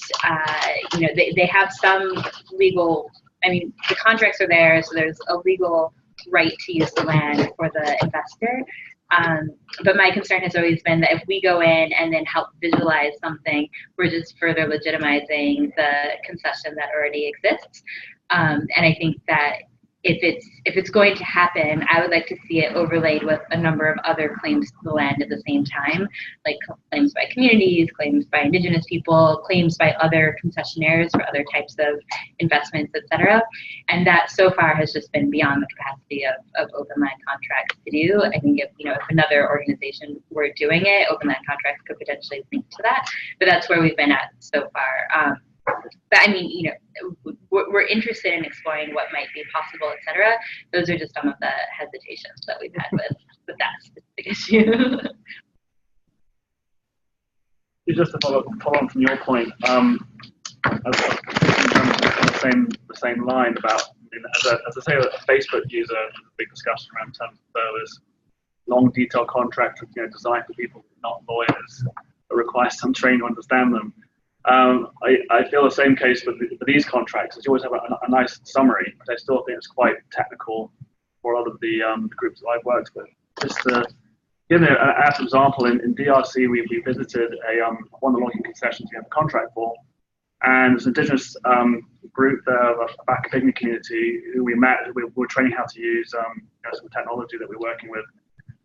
they have some legal, I mean, the contracts are there, so there's a legal right to use the land for the investor. But my concern has always been that if we go in and then help visualize something, we're just further legitimizing the concession that already exists. And I think that if it's going to happen, I would like to see it overlaid with a number of other claims to the land at the same time, like claims by communities, claims by indigenous people, claims by other concessionaires for other types of investments, etc. And that so far has just been beyond the capacity of open land contracts to do. I think if another organization were doing it, open land contracts could potentially link to that. But that's where we've been at so far. But I mean, we're interested in exploring what might be possible, etc. Those are just some of the hesitations that we've had with that specific issue. Just to follow on from your point, the same line about, as I say, a Facebook user, there's a big discussion around terms of service, long detailed contracts, designed for people not lawyers, that require some training to understand them. I feel the same case for these contracts. You always have a nice summary, but I still think it's quite technical for a lot of the groups that I've worked with. Just to give an example, in DRC, we visited one of the logging concessions we have a contract for, and there's an indigenous group there, a Bacabigna community, who we met. We were training how to use some technology that we're working with.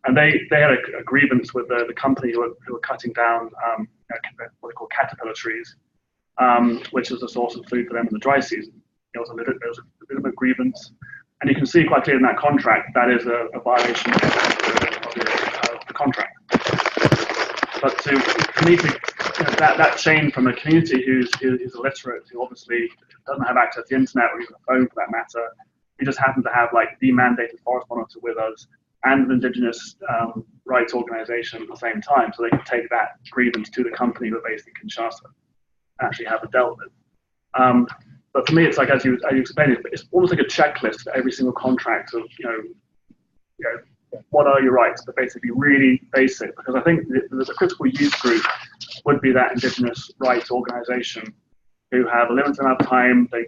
And they had a grievance with the company who were cutting down what they call caterpillar trees, which was a source of food for them in the dry season. There was a legitimate grievance, and you can see quite clearly in that contract that is a violation of the contract. But for me that chain from a community who's illiterate, who obviously doesn't have access to the internet or even a phone for that matter, we just happen to have like the mandated forest monitor with us and an indigenous rights organization at the same time, so they can take that grievance to the company who are based in Kinshasa and actually have it dealt with. But for me, it's like, as you explained, it's almost like a checklist for every single contract of, what are your rights, but basically really basic, because I think there's a critical use group would be that indigenous rights organization who have a limited amount of time. They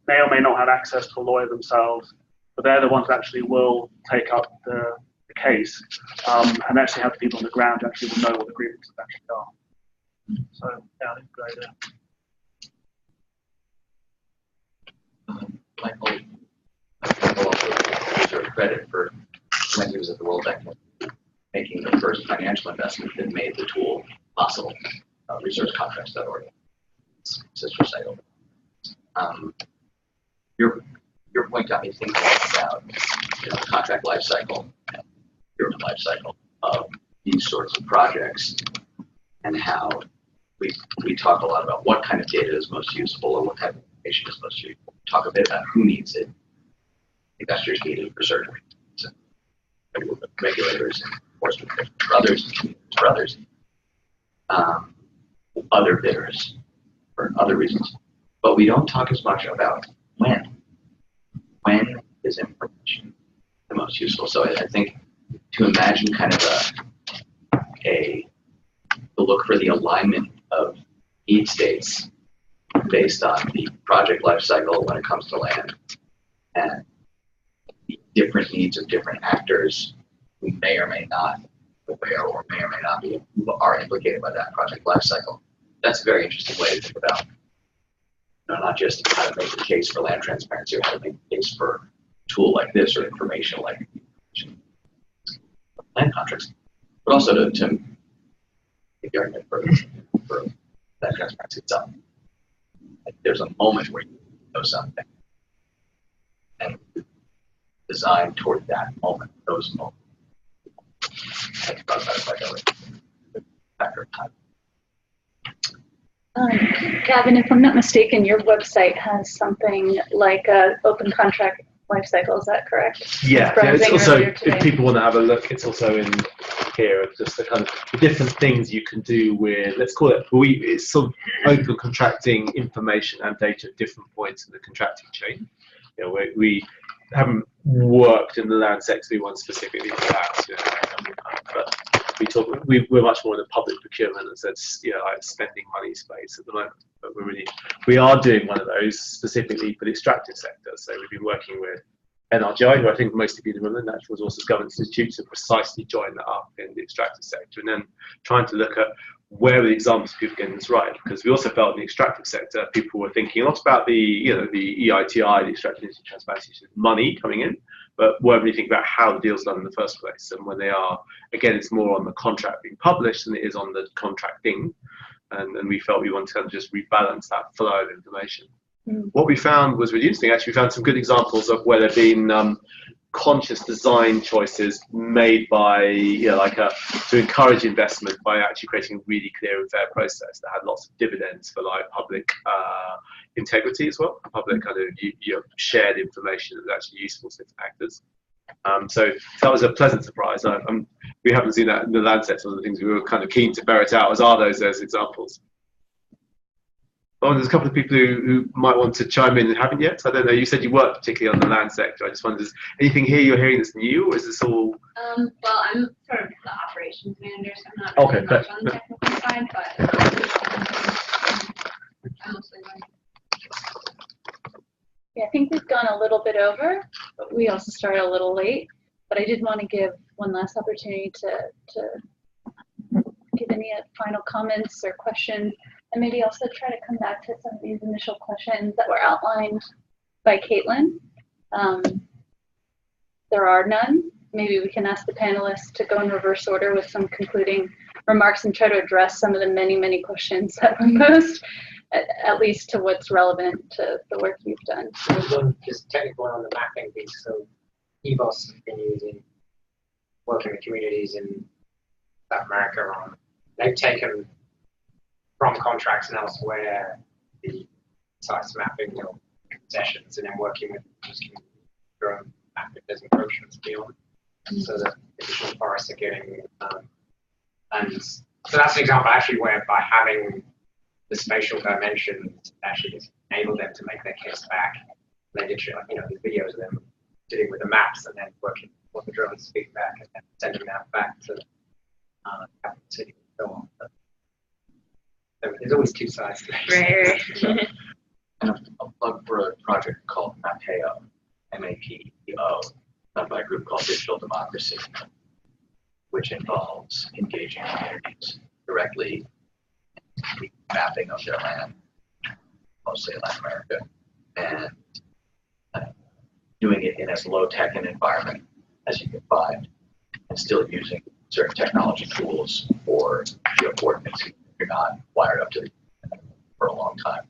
may or may not have access to a lawyer themselves, but they're the ones that actually will take up the case and actually have the people on the ground who actually will know what the grievances actually are. So, yeah, I think great. Michael, I also deserve credit for when he was at the World Bank making the first financial investment that made the tool possible, researchcontracts.org. sister site overlaps. Your point got me thinking about the contract lifecycle and procurement lifecycle of these sorts of projects, and how we talk a lot about what kind of data is most useful or what kind of information is most useful. Talk a bit about who needs it. Investors need it for certain reasons. Regulators, enforcement for others, other bidders for other reasons. But we don't talk as much about when. When is information the most useful? So I think to imagine kind of a look for the alignment of need states based on the project life cycle when it comes to land and the different needs of different actors who may or may not aware or may or may not be who are implicated by that project life cycle. That's a very interesting way to think about not just how to make the case for land transparency or how to make the case for a tool like this or information like land contracts, but also to make the argument for land transparency itself. Like there's a moment where you know something and design toward that moment, those moments. Think about that as like a factor of time. Gavin, if I'm not mistaken, your website has something like a open contract lifecycle. Is that correct? Yeah. It's also, if people want to have a look, it's also in here of just the kind of the different things you can do with, let's call it, it's sort of open contracting information and data at different points in the contracting chain. We haven't worked in the land sector one specifically for that, but we're much more in the public procurement and says, like spending money space at the moment. But we are doing one of those specifically for the extractive sector. So we've been working with NRGI, who I think most of you remember, Natural Resources Governance Institute, to precisely join that up in the extractive sector, and then trying to look at where are the examples of people getting this right, because we also felt in the extractive sector people were thinking not about the the EITI, the extractive industry transparency, money coming in, but weren't really thinking about how the deal's done in the first place. And when they are, again, it's more on the contract being published than it is on the contracting, and we felt we wanted to kind of just rebalance that flow of information. What we found was really interesting. Actually, we found some good examples of where there have been conscious design choices made by, to encourage investment by actually creating a really clear and fair process that had lots of dividends for like public integrity as well, public kind of shared information that was actually useful to different actors. So that was a pleasant surprise. We haven't seen that in the land sector. One of the things we were kind of keen to ferret out as are those examples. Oh, there's a couple of people who might want to chime in and haven't yet. I don't know. You said you work particularly on the land sector. I just wondered, is anything here you're hearing that's new, or is this all? Well, I'm sort of the operations manager, so I'm not really much on the technical side, but I'm mostly learning. Yeah, I think we've gone a little bit over, but we also started a little late. But I did want to give one last opportunity to give any final comments or questions. And maybe also try to come back to some of these initial questions that were outlined by Kaitlin. There are none. Maybe we can ask the panelists to go in reverse order with some concluding remarks and try to address some of the many, many questions that were posed, at least to what's relevant to the work you've done. One just technical one on the mapping piece. So EBOS has been working with communities in South America on, they've taken from contracts and elsewhere the sites mapping their concessions and then working with just their own mapping there's encroachments beyond so that additional forests are getting and so that's an example actually where by having the spatial dimensions actually just enable them to make their case back. They did the videos of them dealing with the maps and then working what the drones speak back and then sending that back to capital city and so on. There's always two sides to this. Right. And a plug for a project called MAPEO, M-A-P-E-O, done by a group called Digital Democracy, which involves engaging communities directly in the mapping of their land, mostly in Latin America, and doing it in as low-tech an environment as you can find, and still using certain technology tools for geocoordinates. You're not wired up to the for a long time.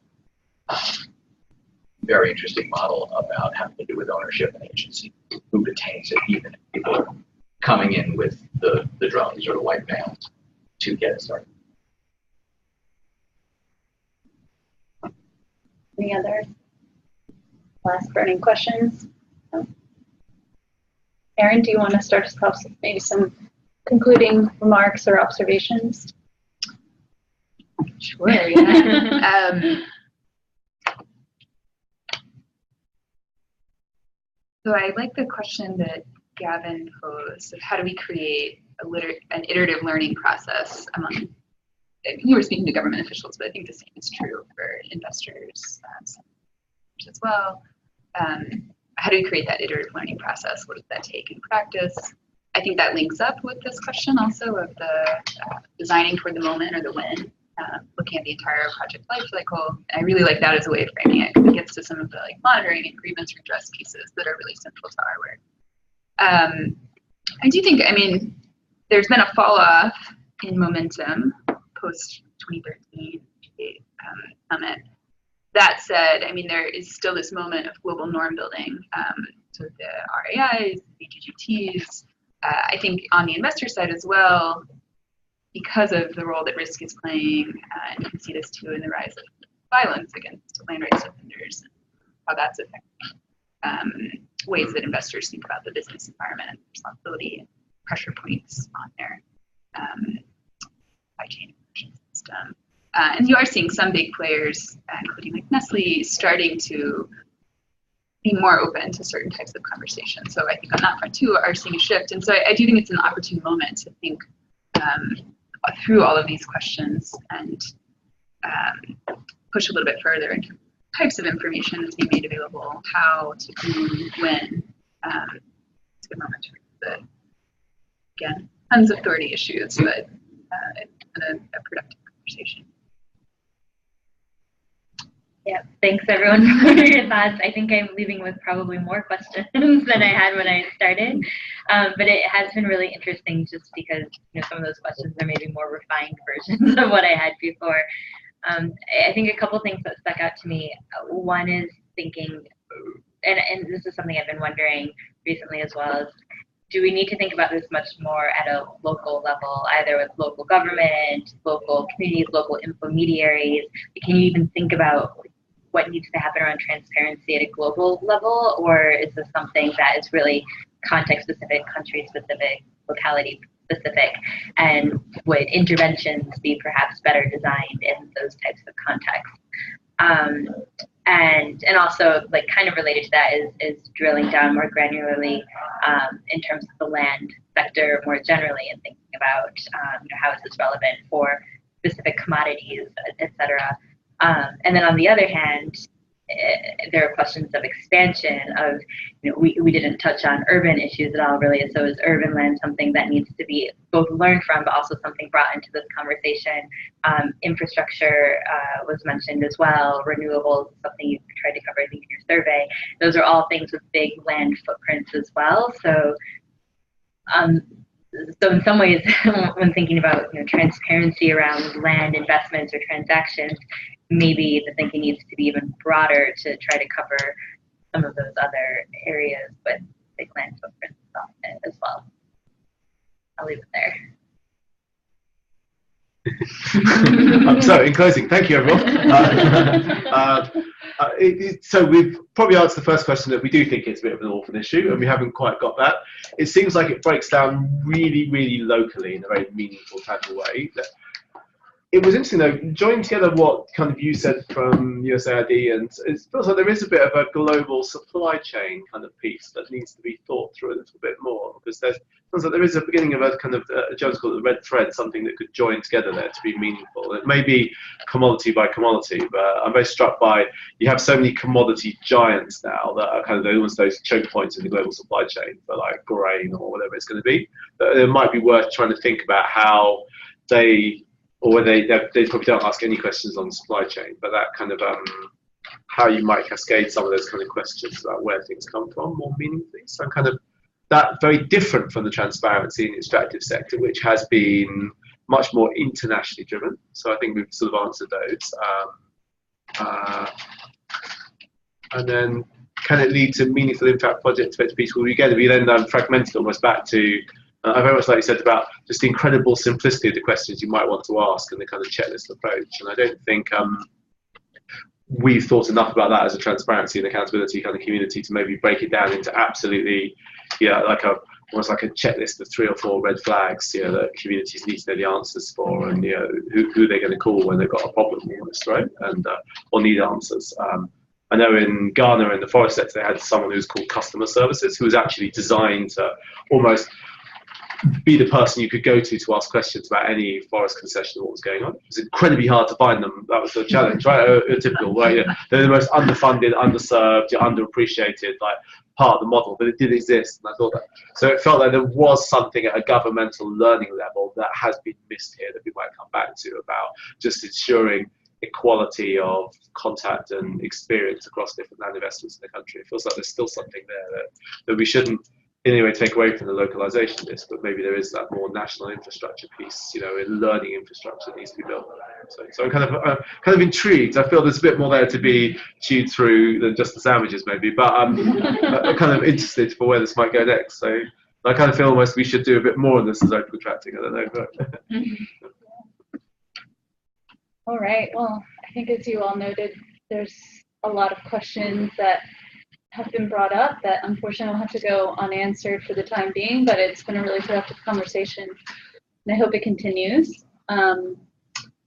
Very interesting model about having to do with ownership and agency. Who retains it, even if people are coming in with the drones or the white vans to get it started. Any other last burning questions? No? Erin, do you want to start us off with maybe some concluding remarks or observations? Sure, yeah. So I like the question that Gavin posed of how do we create an iterative learning process among, you were speaking to government officials, but I think the same is true for investors as well. How do we create that iterative learning process? What does that take in practice? I think that links up with this question also of the designing for the moment or the when, looking at the entire project life cycle. I really like that as a way of framing it because it gets to some of the monitoring and grievance redress pieces that are really central to our work. I do think, there's been a fall off in momentum post 2013 summit. That said, there is still this moment of global norm building. So the RAIs, BGGTs, I think on the investor side as well, because of the role that risk is playing, and you can see this too in the rise of violence against land rights defenders, and how that's affecting ways that investors think about the business environment and responsibility and pressure points on their supply chain system. And you are seeing some big players, including like Nestle, starting to be more open to certain types of conversation. So I think on that front too, are seeing a shift. And so I do think it's an opportune moment to think through all of these questions and push a little bit further into types of information that's being made available, how, to whom, when. It's a good moment to revisit. Again, tons of authority issues, but a productive conversation. Yeah, thanks everyone for your thoughts. I think I'm leaving with probably more questions than I had when I started, but it has been really interesting just because some of those questions are maybe more refined versions of what I had before. I think a couple things that stuck out to me. One is thinking, and this is something I've been wondering recently as well, is do we need to think about this much more at a local level, either with local government, local communities, local intermediaries? Can you even think about what needs to happen around transparency at a global level, or is this something that is really context-specific, country-specific, locality-specific, and would interventions be perhaps better designed in those types of contexts? And also, like, kind of related to that is drilling down more granularly in terms of the land sector more generally, and thinking about how is this relevant for specific commodities, et cetera. And then on the other hand, there are questions of expansion of, we didn't touch on urban issues at all really. So is urban land something that needs to be both learned from, but also something brought into this conversation? Infrastructure was mentioned as well. Renewables, something you tried to cover, I think, in your survey. Those are all things with big land footprints as well. So in some ways, when thinking about transparency around land investments or transactions, maybe the thinking needs to be even broader to try to cover some of those other areas with big land footprints as well. I'll leave it there. So in closing, thank you everyone. So we've probably answered the first question that we do think it's a bit of an orphan issue, and we haven't quite got that. It seems like it breaks down really, really locally in a very meaningful type of way. It was interesting though, joining together what kind of you said from USAID, and it feels like there is a bit of a global supply chain kind of piece that needs to be thought through a little bit more, because it feels like there is a beginning of a kind of, Jones called it the red thread, something that could join together there to be meaningful. It may be commodity by commodity, but I'm very struck by, you have so many commodity giants now that are kind of almost those choke points in the global supply chain for like grain or whatever it's going to be. But it might be worth trying to think about how they probably don't ask any questions on the supply chain, but that kind of how you might cascade some of those kind of questions about where things come from more meaningfully. So kind of that very different from the transparency in the extractive sector, which has been much more internationally driven. So I think we've sort of answered those. And then, can it lead to meaningful impact projects to people? Again, we then fragmented almost back to, I very much like you said about just the incredible simplicity of the questions you might want to ask and the kind of checklist approach. And I don't think we've thought enough about that as a transparency and accountability kind of community to maybe break it down into absolutely, like almost like a checklist of 3 or 4 red flags, that communities need to know the answers for, and who they're going to call when they've got a problem almost, right? And or need answers. I know in Ghana in the forest sector they had someone who was called customer services, who was actually designed to almost be the person you could go to ask questions about any forest concession or what was going on. It was incredibly hard to find them. That was the challenge, right? Typical, right? They're the most underfunded, underserved, underappreciated, like part of the model, but it did exist, and I thought that. So it felt like there was something at a governmental learning level that has been missed here that we might come back to about just ensuring equality of contact and experience across different land investments in the country. It feels like there's still something there that we shouldn't in any way take away from the localization of this, but maybe there is that more national infrastructure piece, learning infrastructure that needs to be built. So I'm kind of intrigued. I feel there's a bit more there to be chewed through than just the sandwiches maybe, but I'm kind of interested for where this might go next. So I kind of feel almost we should do a bit more on this as open contracting. I don't know, but. All right, well, I think as you all noted, there's a lot of questions that have been brought up that unfortunately will have to go unanswered for the time being, but it's been a really productive conversation, and I hope it continues. In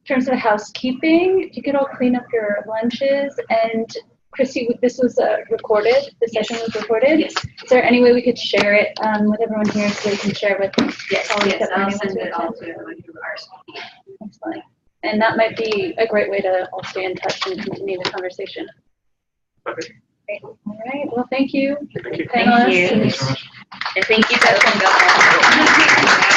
terms of housekeeping, if you could all clean up your lunches, and Chrissy, this was recorded, the session was recorded. Yes. Is there any way we could share it with everyone here so they can share with Yes, all yes, I'll the send it all to everyone who RSVP'd. Excellent. And that might be a great way to all stay in touch and continue the conversation. Okay. Great. All right. Well, thank you. Thank you. Panelists. Thank you. And thank you, Kaitlin.